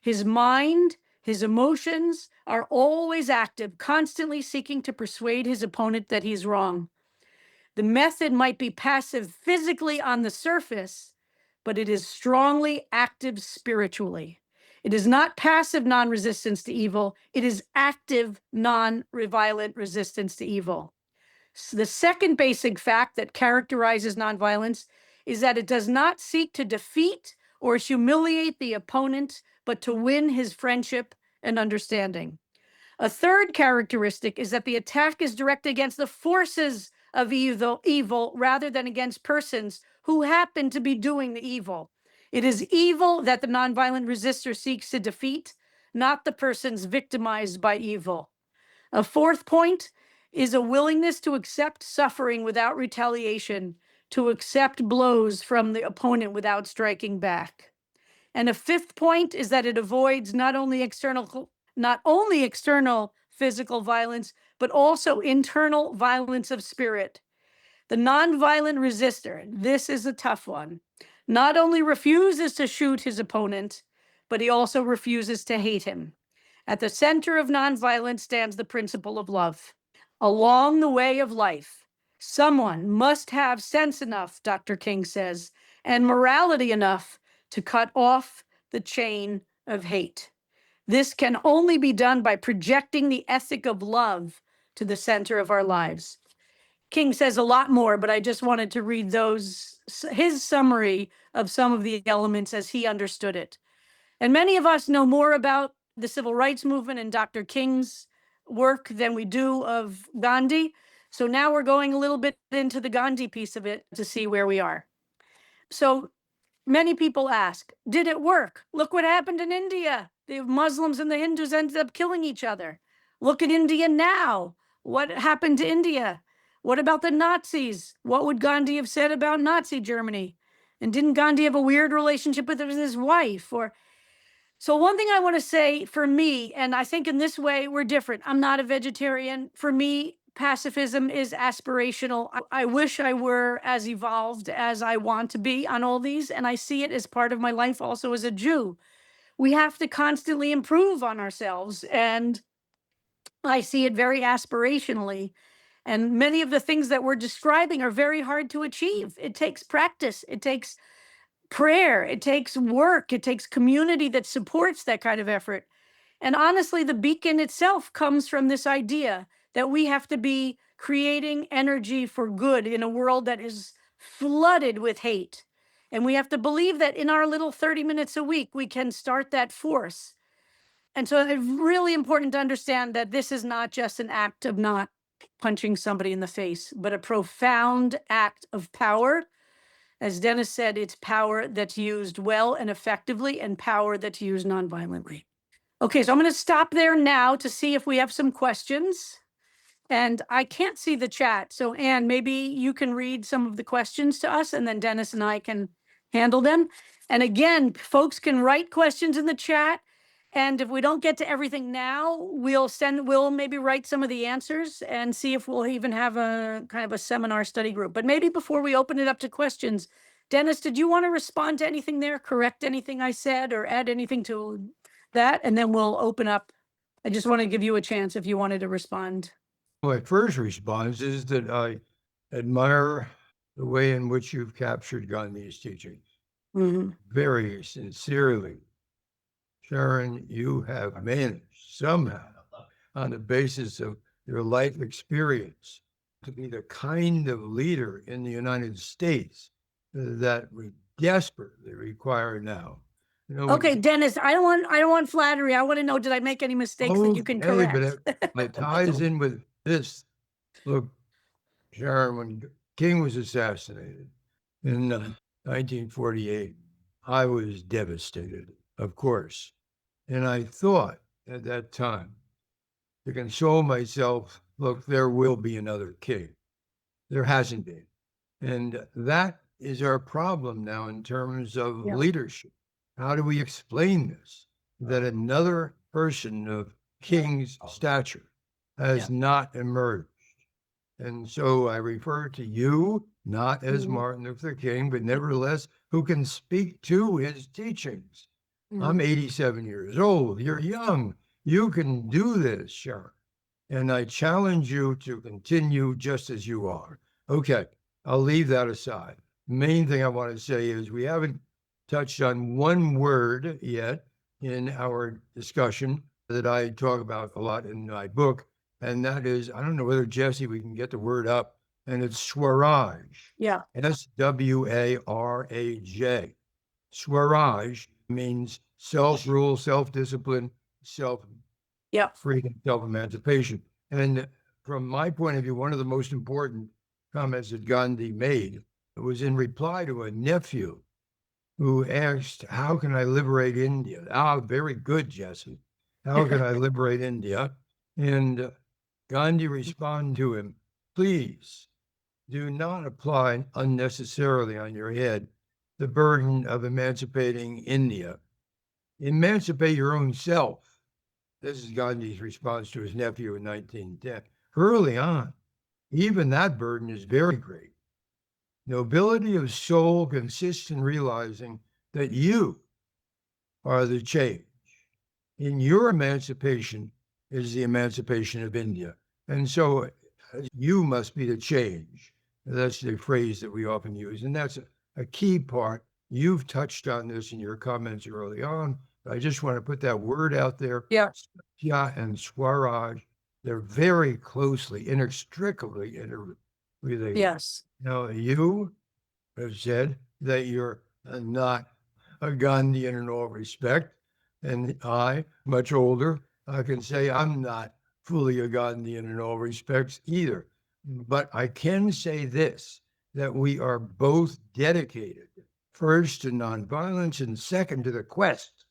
his mind, his emotions are always active, constantly seeking to persuade his opponent that he's wrong. The method might be passive physically on the surface, but it is strongly active spiritually. It is not passive non-resistance to evil. It is active non-violent resistance to evil. So the second basic fact that characterizes nonviolence is that it does not seek to defeat or humiliate the opponent, but to win his friendship and understanding. A third characteristic is that the attack is directed against the forces of evil rather than against persons who happen to be doing the evil. It is evil that the nonviolent resistor seeks to defeat, not the persons victimized by evil. A fourth point is a willingness to accept suffering without retaliation, to accept blows from the opponent without striking back. And a fifth point is that it avoids not only external physical violence, but also internal violence of spirit. The nonviolent resistor, this is a tough one, not only refuses to shoot his opponent, but he also refuses to hate him. At the center of nonviolence stands the principle of love. Along the way of life, someone must have sense enough, Dr. King says, and morality enough to cut off the chain of hate. This can only be done by projecting the ethic of love to the center of our lives. King says a lot more, but I just wanted to read his summary of some of the elements as he understood it. And many of us know more about the civil rights movement and Dr. King's work than we do of Gandhi. So now we're going a little bit into the Gandhi piece of it to see where we are. So many people ask, did it work? Look what happened in India. The Muslims and the Hindus ended up killing each other. Look at India now. What happened to India? What about the Nazis? What would Gandhi have said about Nazi Germany? And didn't Gandhi have a weird relationship with his wife? So one thing I want to say for me, and I think in this way we're different. I'm not a vegetarian. For me, pacifism is aspirational. I wish I were as evolved as I want to be on all these, and I see it as part of my life also as a Jew. We have to constantly improve on ourselves, and I see it very aspirationally. And many of the things that we're describing are very hard to achieve. It takes practice. It takes prayer. It takes work. It takes community that supports that kind of effort. And honestly, the beacon itself comes from this idea that we have to be creating energy for good in a world that is flooded with hate. And we have to believe that in our little 30 minutes a week, we can start that force. And so it's really important to understand that this is not just an act of not punching somebody in the face, but a profound act of power As Dennis said, it's power that's used well and effectively and power that's used nonviolently. Okay, so I'm going to stop there now to see if we have some questions. And I can't see the chat. So Anne, maybe you can read some of the questions to us and then Dennis and I can handle them. And again, folks can write questions in the chat. And if we don't get to everything now, we'll maybe write some of the answers and see if we'll even have a kind of a seminar study group. But maybe before we open it up to questions, Dennis, did you want to respond to anything there, correct anything I said or add anything to that? And then we'll open up. I just want to give you a chance if you wanted to respond.
My first response is that I admire the way in which you've captured Gandhi's teaching very sincerely. Sharon, you have managed somehow, on the basis of your life experience, to be the kind of leader in the United States that we desperately require now. You know,
Okay, Dennis, I don't want flattery. I want to know, did I make any mistakes that you can
okay,
correct?
but it ties in with this. Look, Sharon, when King was assassinated in 1948, I was devastated, of course. And I thought at that time, to console myself, look, there will be another king. There hasn't been. And that is our problem now in terms of
Yeah.
leadership. How do we explain this? That another person of king's stature has not emerged. And so I refer to you, not as Martin Luther King, but nevertheless, who can speak to his teachings. I'm 87 years old. You're young. You can do this, Sharon. And I challenge you to continue just as you are. Okay, I'll leave that aside. Main thing I want to say is we haven't touched on one word yet in our discussion that I talk about a lot in my book. And that is, I don't know whether, Jesse, we can get the word up, and it's Swaraj.
Yeah.
Swaraj. Swaraj means self-rule, self-discipline, self-freedom, self-emancipation. And from my point of view, one of the most important comments that Gandhi made was in reply to a nephew who asked, how can I liberate India? Ah, very good, Jesse. How can I liberate India? And Gandhi responded to him, please do not apply unnecessarily on your head the burden of emancipating India. Emancipate your own self. This is Gandhi's response to his nephew in 1910. Early on, even that burden is very great. Nobility of soul consists in realizing that you are the change. In your emancipation is the emancipation of India. And so you must be the change. That's the phrase that we often use. And that's a key part. You've touched on this in your comments early on. I just want to put that word out there.
Yeah.
Satya and Swaraj, they're very closely, inextricably interrelated.
Yes.
Now, you have said that you're not a Gandhian in all respect. And I, much older, I can say I'm not fully a Gandhian in all respects either. But I can say this, that we are both dedicated, first to nonviolence and second to the quest.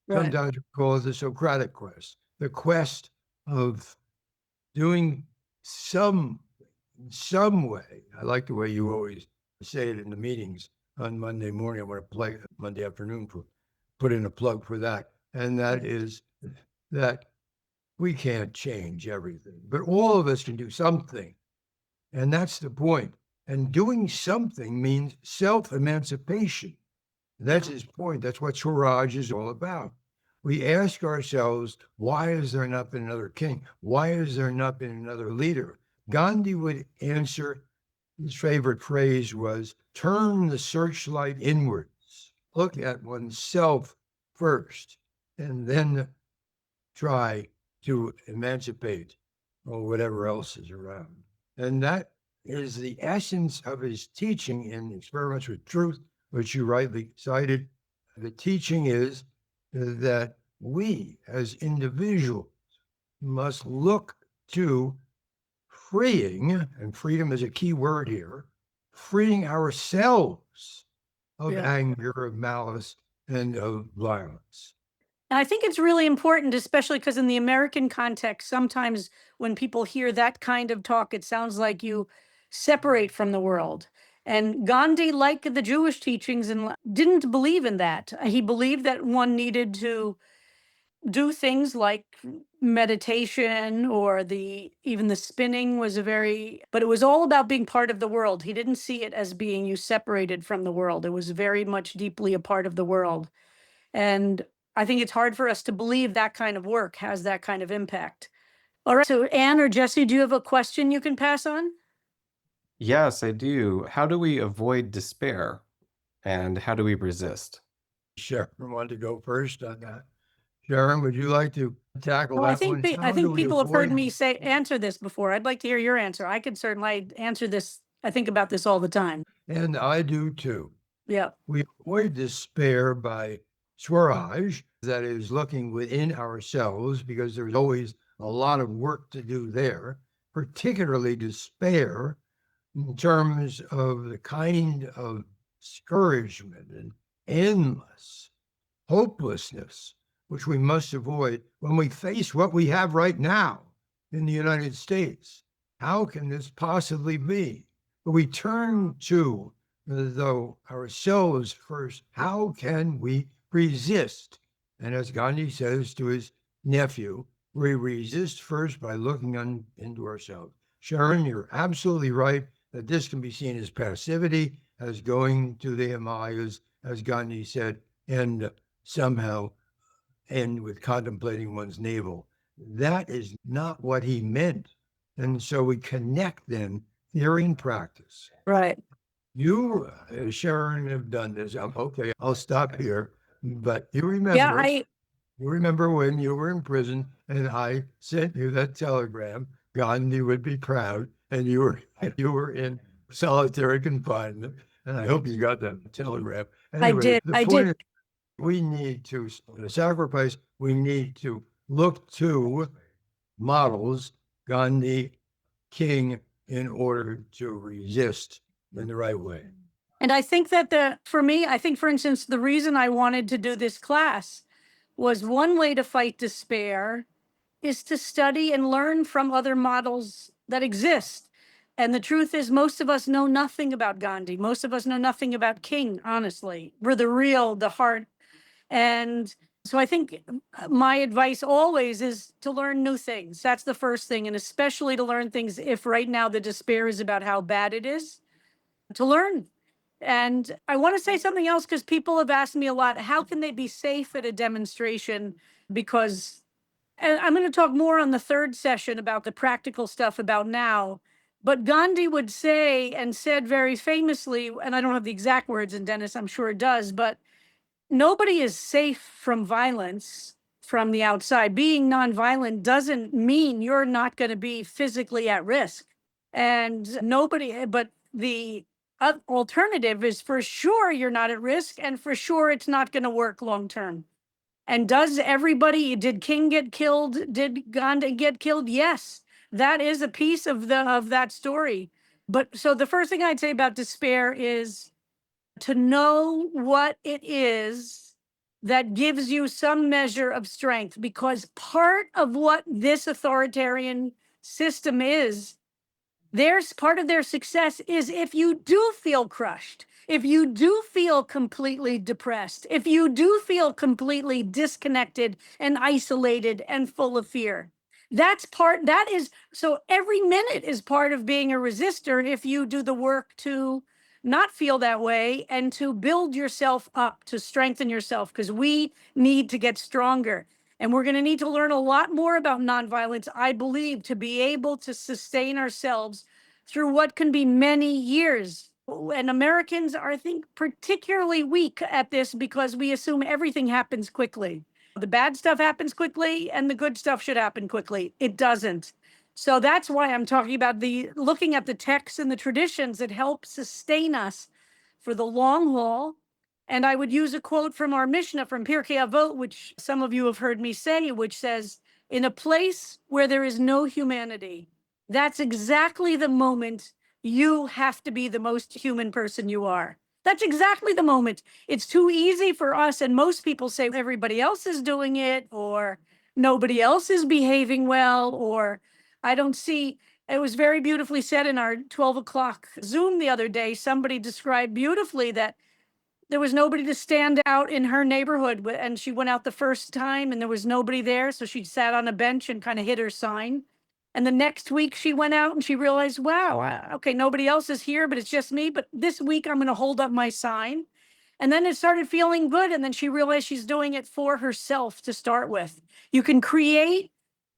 Right.
Sometimes we call it the Socratic quest, the quest of doing some way. I like the way you always say it in the meetings on Monday morning. I want to play Monday afternoon put in a plug for that. And that is that we can't change everything, but all of us can do something. And that's the point. And doing something means self-emancipation. That's his point. That's what Swaraj is all about. We ask ourselves, why has there not been another king? Why has there not been another leader? Gandhi would answer, his favorite phrase was, turn the searchlight inwards. Look at oneself first, and then try to emancipate or whatever else is around. And that is the essence of his teaching in Experiments with Truth, which you rightly cited. The teaching is that we as individuals must look to freeing, and freedom is a key word here, freeing ourselves bitterness, of
Yeah.
anger, of malice, and of violence.
And I think it's really important, especially because in the American context, sometimes when people hear that kind of talk, it sounds like you separate from the world. And Gandhi, like the Jewish teachings, and didn't believe in that. He believed that one needed to do things like meditation, or even the spinning was but it was all about being part of the world. He didn't see it as being you separated from the world. It was very much deeply a part of the world. And I think it's hard for us to believe that kind of work has that kind of impact. All right. So Anne or Jesse, do you have a question you can pass on?
Yes, I do. How do we avoid despair? And how do we resist?
Sharon wanted to go first on that. Sharon, would you like to tackle
Well, I
that one?
think
How do we
people have heard
avoid-
me answer this before. I'd like to hear your answer. I could certainly answer this. I think about this all the time.
And I do too.
Yeah.
We avoid despair by swaraj, that is looking within ourselves, because there's always a lot of work to do there, particularly despair in terms of the kind of discouragement and endless hopelessness, which we must avoid when we face what we have right now in the United States. How can this possibly be? But we turn to, though, ourselves first. How can we resist? And as Gandhi says to his nephew, we resist first by looking into ourselves. Sharon, you're absolutely right that this can be seen as passivity, as going to the Himalayas, as Gandhi said, and somehow end with contemplating one's navel. That is not what he meant. And so we connect then theory and practice.
Right.
You, Sharon, have done this. Okay, I'll stop here. But you remember,
Yeah.
you remember when you were in prison and I sent you that telegram, Gandhi would be proud, and you were in solitary confinement. And I hope you got that telegram. Anyway,
did.
the
I
point
did.
is, we need to sacrifice. We need to look to models, Gandhi, King, in order to resist in the right way.
And I think that for me, I think, for instance, the reason I wanted to do this class was one way to fight despair is to study and learn from other models that exist. And the truth is, most of us know nothing about Gandhi. Most of us know nothing about King, honestly. We're the heart. And so I think my advice always is to learn new things. That's the first thing. And especially to learn things if right now the despair is about how bad it is, to learn. And I want to say something else, because people have asked me a lot, how can they be safe at a demonstration? Because, and I'm going to talk more on the third session about the practical stuff about now. But Gandhi would say, and said very famously, and I don't have the exact words, and Dennis, I'm sure it does, but nobody is safe from violence from the outside. Being nonviolent doesn't mean you're not going to be physically at risk. And but the alternative is for sure you're not at risk, and for sure it's not going to work long term. And did King get killed? Did Gandhi get killed? Yes, that is a piece of that story. But so the first thing I'd say about despair is to know what it is that gives you some measure of strength, because part of what this authoritarian system is, there's part of their success is if you do feel crushed, if you do feel completely depressed, if you do feel completely disconnected and isolated and full of fear. So every minute is part of being a resistor if you do the work to not feel that way and to build yourself up, to strengthen yourself, because we need to get stronger. And we're going to need to learn a lot more about nonviolence, I believe, to be able to sustain ourselves through what can be many years. And Americans are, I think, particularly weak at this because we assume everything happens quickly. The bad stuff happens quickly and the good stuff should happen quickly. It doesn't. So that's why I'm talking about looking at the texts and the traditions that help sustain us for the long haul. And I would use a quote from our Mishnah from Pirkei Avot, which some of you have heard me say, which says, in a place where there is no humanity, that's exactly the moment you have to be the most human person you are. That's exactly the moment. It's too easy for us. And most people say everybody else is doing it, or nobody else is behaving well, or I don't see. It was very beautifully said in our 12 o'clock Zoom the other day. Somebody described beautifully that there was nobody to stand out in her neighborhood. And she went out the first time and there was nobody there. So she sat on a bench and kind of hid her sign. And the next week she went out and she realized, wow, okay, nobody else is here, but it's just me. But this week I'm going to hold up my sign. And then it started feeling good. And then she realized she's doing it for herself to start with. You can create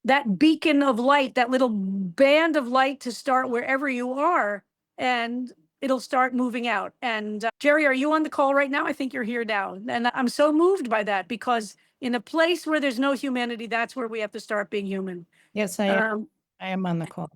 that beacon of light, that little band of light to start wherever you are. And it'll start moving out. And Jerry, are you on the call right now? I think you're here now. And I'm so moved by that, because in a place where there's no humanity, that's where we have to start being human.
Yes, I am on the call.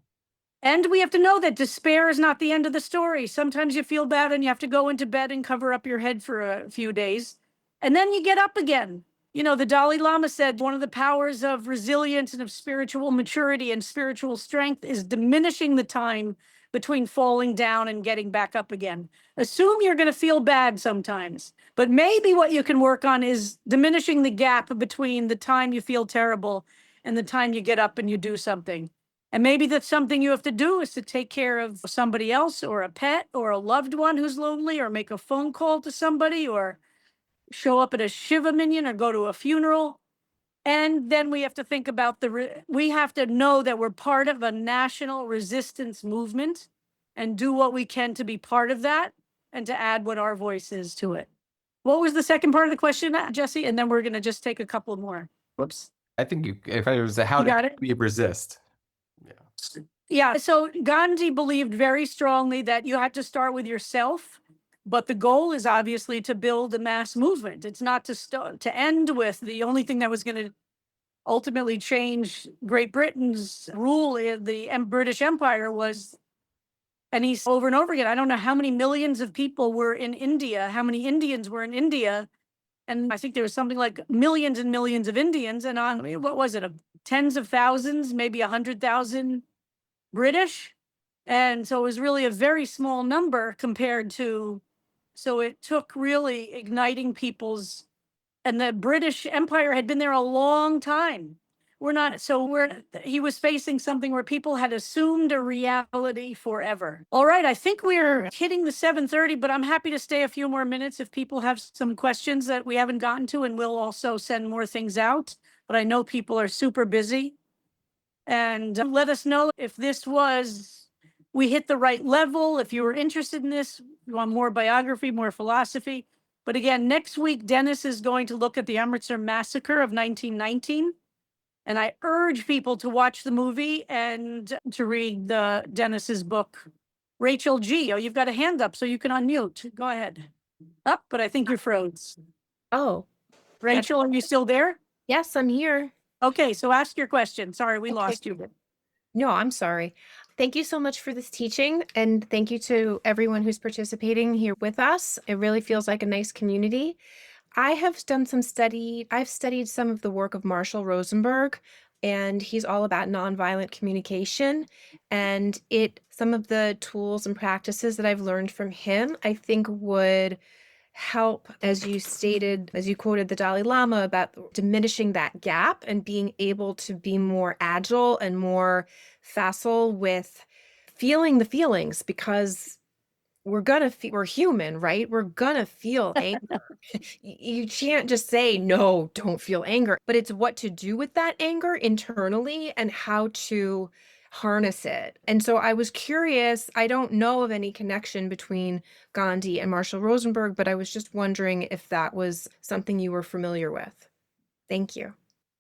And we have to know that despair is not the end of the story. Sometimes you feel bad and you have to go into bed and cover up your head for a few days. And then you get up again. You know, the Dalai Lama said one of the powers of resilience and of spiritual maturity and spiritual strength is diminishing the time between falling down and getting back up again. Assume you're going to feel bad sometimes, but maybe what you can work on is diminishing the gap between the time you feel terrible and the time you get up and you do something. And maybe that's something you have to do, is to take care of somebody else or a pet or a loved one who's lonely, or make a phone call to somebody, or show up at a Shiva Minyan, or go to a funeral. And then we have to think about we have to know that we're part of a national resistance movement and do what we can to be part of that and to add what our voice is to it. What was the second part of the question, Jesse? And then we're going to just take a couple more. Whoops.
I think if I was how
You got
do
it?
we resist?
Yeah. So Gandhi believed very strongly that you had to start with yourself, but the goal is obviously to build a mass movement. It's not to end with the only thing that was going to ultimately change Great Britain's rule in the British Empire was, and he's over and over again, I don't know how many millions of people were in India, how many Indians were in India. And I think there was something like millions and millions of Indians. And what was it? Tens of thousands, maybe 100,000 British. And so it was really a very small number compared to, so it took really igniting people's, and the British Empire had been there a long time. He was facing something where people had assumed a reality forever. All right, I think we're hitting the 7:30, but I'm happy to stay a few more minutes if people have some questions that we haven't gotten to, and we'll also send more things out. But I know people are super busy. And let us know if we hit the right level, if you were interested in this, you want more biography, more philosophy. But again, next week, Dennis is going to look at the Amritsar massacre of 1919. And I urge people to watch the movie and to read Dennis's book. Rachel G. Oh, you've got a hand up, so you can unmute. Go ahead. Up, but I think you're froze.
Oh,
Rachel, are you still there?
yes, I'm here.
Okay, so ask your question. Sorry, we
Okay.
lost you. But
No, I'm sorry. Thank you so much for this teaching, and thank you to everyone who's participating here with us. It really feels like a nice community. I've studied some of the work of Marshall Rosenberg, and he's all about nonviolent communication. And some of the tools and practices that I've learned from him, I think would help, as you quoted the Dalai Lama about diminishing that gap and being able to be more agile and more facile with feeling the feelings, because we're human, right? We're gonna feel anger. You can't just say, no, don't feel anger, but it's what to do with that anger internally and how to harness it. And so I was curious, I don't know of any connection between Gandhi and Marshall Rosenberg, but I was just wondering if that was something you were familiar with. Thank you.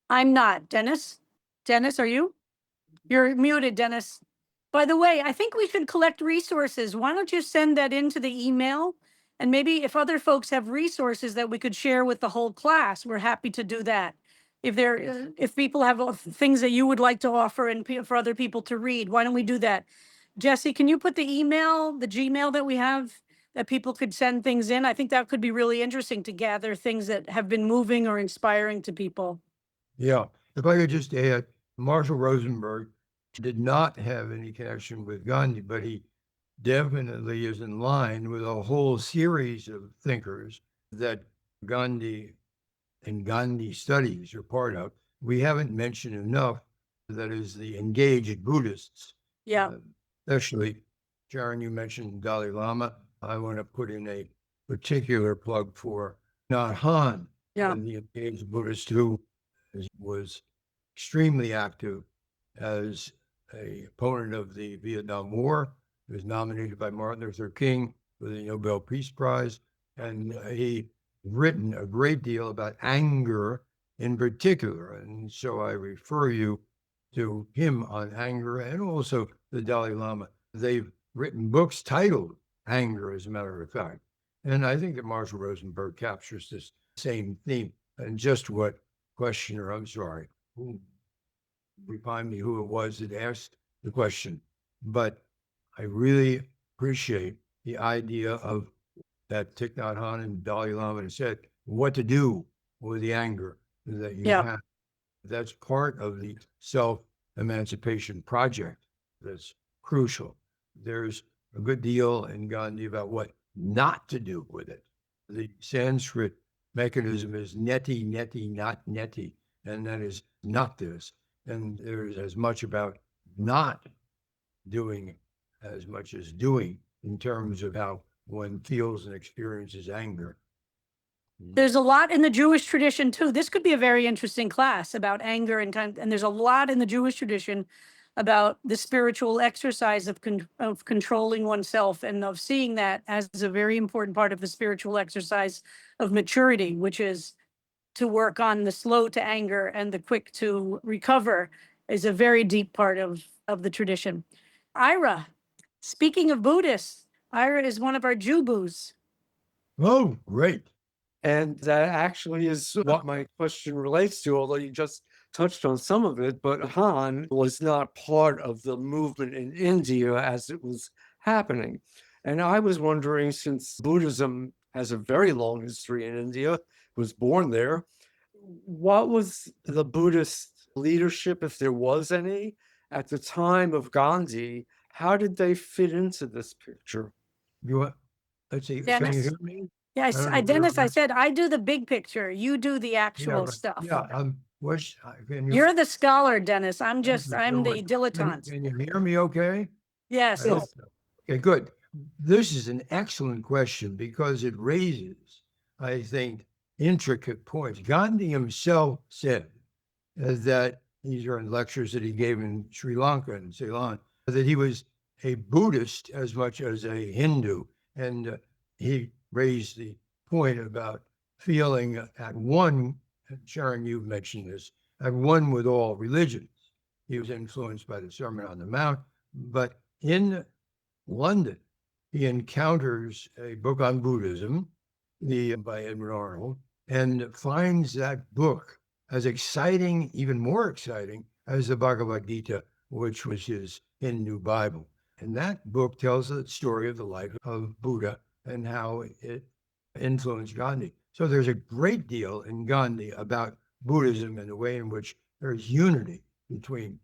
I'm not. Dennis? Dennis, are you? You're muted, Dennis. By the way, I think we should collect resources. Why don't you send that into the email? And maybe if other folks have resources that we could share with the whole class, we're happy to do that. If people have things that you would like to offer and for other people to read, why don't we do that? Jesse, can you put the Gmail that we have, that people could send things in? I think that could be really interesting to gather things that have been moving or inspiring to people.
Yeah. If I could just add, Marshall Rosenberg did not have any connection with Gandhi, but he definitely is in line with a whole series of thinkers that Gandhi and Gandhi studies are part of. We haven't mentioned enough, that is the engaged Buddhists.
Yeah.
Especially, Sharon, you mentioned Dalai Lama. I want to put in a particular plug for Nhat Hanh,
Yeah.
and the engaged Buddhist who was extremely active as a opponent of the Vietnam War. He was nominated by Martin Luther King for the Nobel Peace Prize, and he written a great deal about anger in particular. And so I refer you to him on anger, and also the Dalai Lama. They've written books titled Anger, as a matter of fact. And I think that Marshall Rosenberg captures this same theme. And just what questioner, I'm sorry, remind me who it was that asked the question. But I really appreciate the idea of that Thich Nhat Hanh and Dalai Lama said, what to do with the anger that you have. That's part of the self-emancipation project that's crucial. There's a good deal in Gandhi about what not to do with it. The Sanskrit mechanism is neti, neti, not neti, and that is not this. And there's as much about not doing as much as doing in terms of how one feels and experiences anger.
There's a lot in the Jewish tradition too. This could be a very interesting class about anger and there's a lot in the Jewish tradition about the spiritual exercise of controlling oneself and of seeing that as a very important part of the spiritual exercise of maturity, which is to work on the slow to anger and the quick to recover, is a very deep part of the tradition. Ira, speaking of Buddhists, Ira is one of our Jubus.
Oh, great.
And that actually is what my question relates to, although you just touched on some of it. But Han was not part of the movement in India as it was happening. And I was wondering, since Buddhism has a very long history in India, was born there, what was the Buddhist leadership, if there was any, at the time of Gandhi? How did they fit into this picture?
You want, let's see, can
Dennis?
you hear me?
Yes,
I don't know,
Dennis, I
you're-
said, I do the big picture. You do the actual
right.
stuff.
Yeah, can you?
You're the scholar, Dennis. I'm
Thank
the
you.
dilettante.
Can you hear me okay?
Yes.
I hope so. Okay, good. This is an excellent question because it raises, I think, intricate points. Gandhi himself said that, these are in lectures that he gave in Sri Lanka and Ceylon, that he was a Buddhist as much as a Hindu. And he raised the point about feeling at one, Sharon, you've mentioned this, at one with all religions. He was influenced by the Sermon on the Mount, but in London, he encounters a book on Buddhism, by Edward Arnold, and finds that book as exciting, even more exciting, as the Bhagavad Gita, which was his Hindu Bible. And that book tells the story of the life of Buddha and how it influenced Gandhi. So there's a great deal in Gandhi about Buddhism and the way in which there's unity between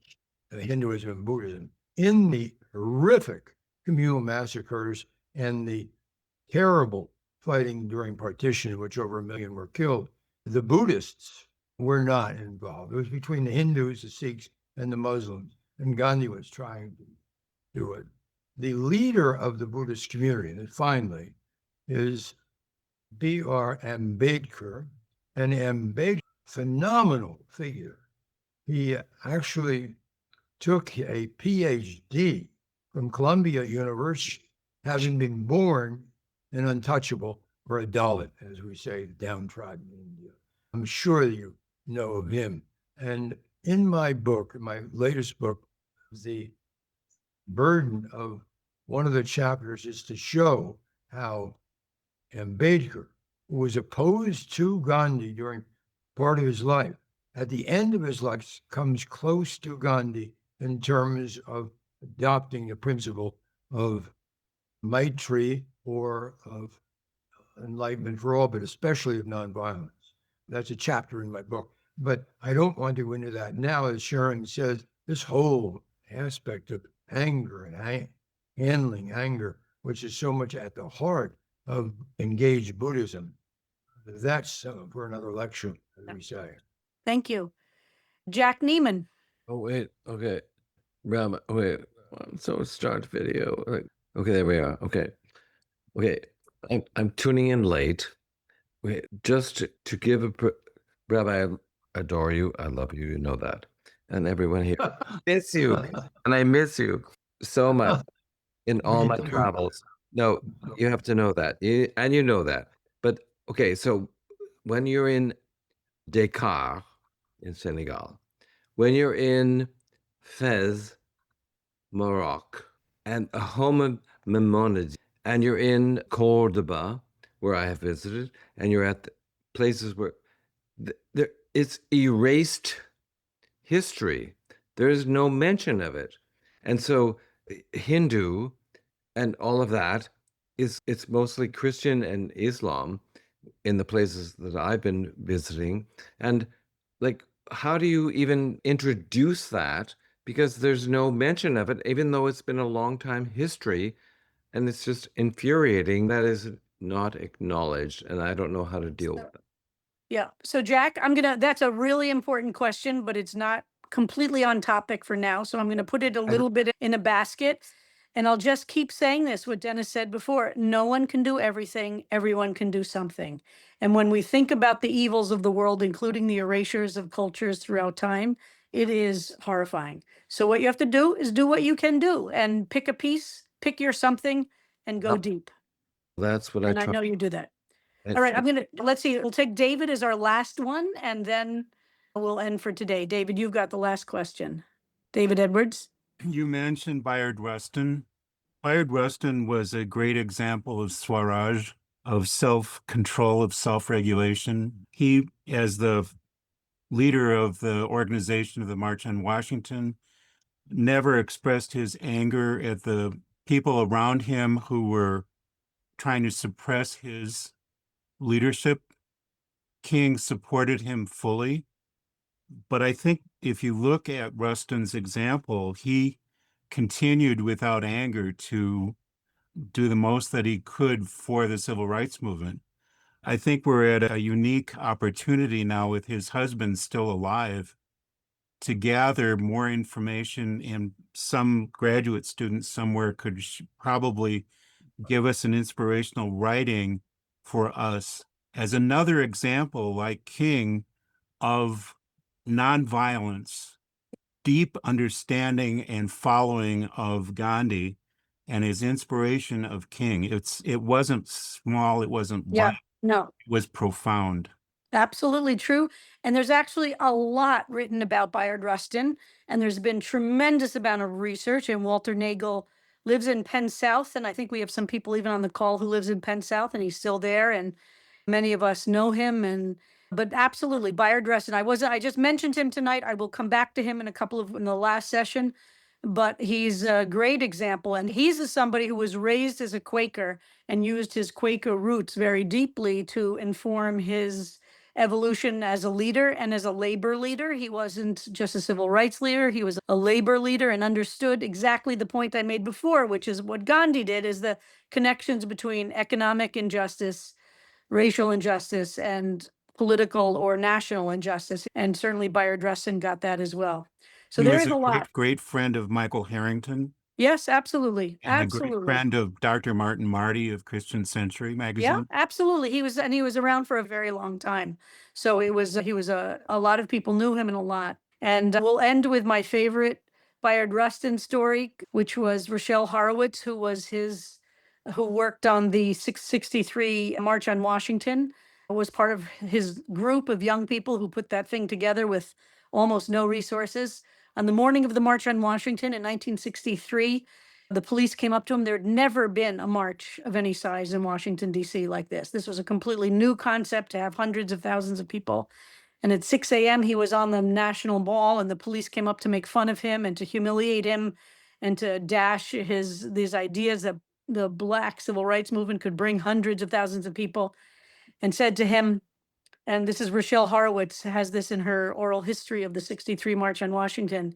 Hinduism and Buddhism. In the horrific communal massacres and the terrible fighting during partition, in which over 1 million were killed, the Buddhists were not involved. It was between the Hindus, the Sikhs, and the Muslims, and Gandhi was trying to do it. The leader of the Buddhist community, and finally, is B.R. Ambedkar, an Ambedkar, phenomenal figure. He actually took a PhD from Columbia University, having been born an untouchable, or a Dalit, as we say, downtrodden in India. I'm sure you know of him. And in my book, my latest book, the burden of one of the chapters is to show how Ambedkar, who was opposed to Gandhi during part of his life, at the end of his life comes close to Gandhi in terms of adopting the principle of Maitri, or of enlightenment for all, but especially of nonviolence. That's a chapter in my book. But I don't want to go into that now. As Sharon says, this whole aspect of anger and handling anger, which is so much at the heart of engaged Buddhism. That's for another lecture, as we say.
Thank you. Jack Neiman.
Oh, wait. Okay. Rabbi, wait. So start video. Okay, there we are. Okay. Okay. I'm tuning in late. Wait, just to give Rabbi, I adore you. I love you. You know that. And everyone here. Miss you. And I miss you so much in all my travels. No, you have to know that. And you know that. But okay, so when you're in Dakar in Senegal, when you're in Fez, Morocco, and Homa Maimonides, and you're in Cordoba, where I have visited, and you're at places where there it's erased history. There's no mention of it. And so Hindu and all of that it's mostly Christian and Islam in the places that I've been visiting. And like, how do you even introduce that? Because there's no mention of it, even though it's been a long time history. And it's just infuriating that is not acknowledged. And I don't know how to deal with it.
Yeah. So Jack, that's a really important question, but it's not completely on topic for now. So I'm going to put it a little bit in a basket. And I'll just keep saying this, what Dennis said before. No one can do everything. Everyone can do something. And when we think about the evils of the world, including the erasures of cultures throughout time, it is horrifying. So what you have to do is do what you can do and pick a piece, pick your something, and go deep.
That's what
And
I
I
try.
know you do that. All right, let's see, we'll take David as our last one, and then we'll end for today. David, you've got the last question. David Edwards.
You mentioned Bayard Rustin. Bayard Rustin was a great example of Swaraj, of self-control, of self-regulation. He, as the leader of the organization of the March on Washington, never expressed his anger at the people around him who were trying to suppress his leadership. King supported him fully. But I think if you look at Rustin's example, he continued without anger to do the most that he could for the civil rights movement. I think we're at a unique opportunity now with his husband still alive to gather more information, and some graduate students somewhere could probably give us an inspirational writing for us as another example, like King, of nonviolence, deep understanding and following of Gandhi, and his inspiration of King. It wasn't small, it wasn't light,
No,
it was profound.
absolutely true. And there's actually a lot written about Bayard Rustin, and there's been tremendous amount of research. And Walter Nagel lives in Penn South, and I think we have some people even on the call who lives in Penn South, and he's still there. And many of us know him. But absolutely, Bayard Rustin. I just mentioned him tonight. I will come back to him in the last session. But he's a great example, and he's somebody who was raised as a Quaker and used his Quaker roots very deeply to inform his evolution as a leader and as a labor leader. He wasn't just a civil rights leader, he was a labor leader and understood exactly the point I made before, which is what Gandhi did, is the connections between economic injustice, racial injustice, and political or national injustice. And certainly Bayard Rustin got that as well. So
He
there
was
is
a
a lot.
great friend of Michael Harrington,
Yes, absolutely.
and a great
Absolutely.
friend of Dr. Martin Marty of Christian Century
Yeah,
magazine.
absolutely. He was around for a very long time. So he was a lot of people knew him, and a lot. And we'll end with my favorite Bayard Rustin story, which was Rochelle Horowitz, who worked on the 663 March on Washington, was part of his group of young people who put that thing together with almost no resources. On the morning of the March on Washington in 1963, the police came up to him. There had never been a march of any size in Washington, D.C. like this. This was a completely new concept to have hundreds of thousands of people. And at 6 a.m., he was on the National Mall, and the police came up to make fun of him and to humiliate him and to dash these ideas that the Black civil rights movement could bring hundreds of thousands of people, and said to him, and this is Rochelle Horowitz, has this in her oral history of the 63 March on Washington,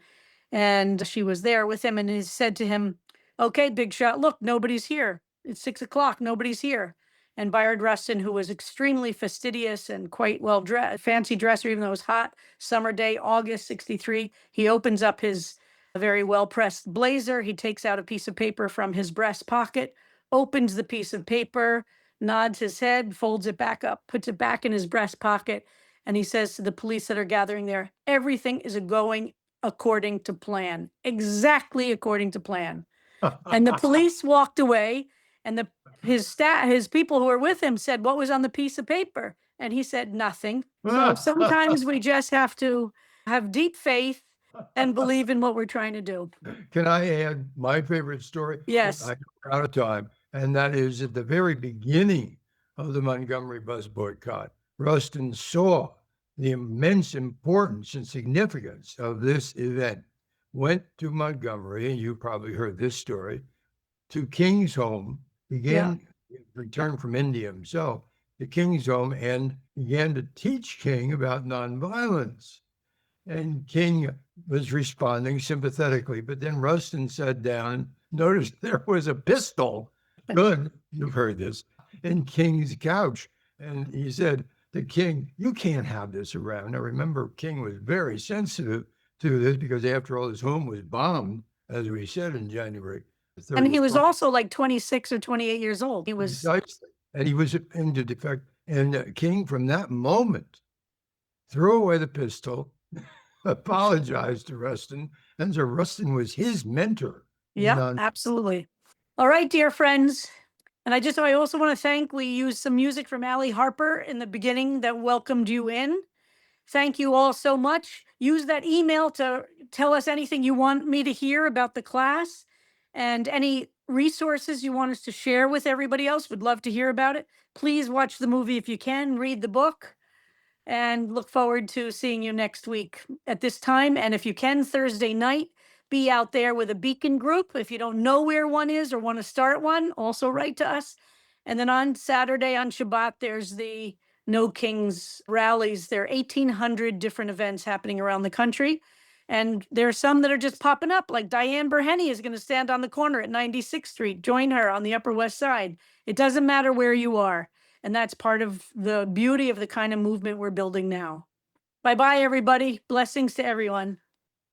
and she was there with him, and he said to him, Okay, big shot. Look, nobody's here. It's 6 o'clock. Nobody's here. And Bayard Rustin, who was extremely fastidious and quite well dressed, fancy dresser, even though it was hot, summer day, August 63, he opens up his very well pressed blazer. He takes out a piece of paper from his breast pocket, opens the piece of paper, nods his head, folds it back up, puts it back in his breast pocket. And he says to the police that are gathering there, everything is going according to plan, exactly according to plan. And the police walked away, and his people who were with him said, "What was on the piece of paper?" And he said, "Nothing." So sometimes we just have to have deep faith and believe in what we're trying to do.
Can I add my favorite story?
Yes.
I'm out of time. And that is at the very beginning of the Montgomery bus boycott, Rustin saw the immense importance and significance of this event, went to Montgomery, and you probably heard this story, to King's home, returned from India himself, to King's home, and began to teach King about nonviolence. And King was responding sympathetically, but then Rustin sat down, noticed there was a pistol, good, you've heard this, in King's couch. And he said to King, "You can't have this around." Now remember, King was very sensitive to this because after all, his home was bombed, as we said, in January.
And he was also like 26 or 28 years old. He was,
Precisely. And he was in defect. And King, from that moment, threw away the pistol, apologized to Rustin, and so Rustin was his mentor.
yeah, absolutely. All right, dear friends. And I also want to thank, we used some music from Allie Harper in the beginning that welcomed you in. Thank you all so much. Use that email to tell us anything you want me to hear about the class and any resources you want us to share with everybody else. Would love to hear about it. Please watch the movie if you can, read the book, and look forward to seeing you next week at this time. And if you can, Thursday night, be out there with a beacon group. If you don't know where one is or want to start one, also write to us. And then on Saturday, on Shabbat, there's the No Kings rallies. There are 1,800 different events happening around the country. And there are some that are just popping up, like Diane Berhenny is going to stand on the corner at 96th Street. Join her on the Upper West Side. It doesn't matter where you are. And that's part of the beauty of the kind of movement we're building now. Bye-bye, everybody. Blessings to everyone.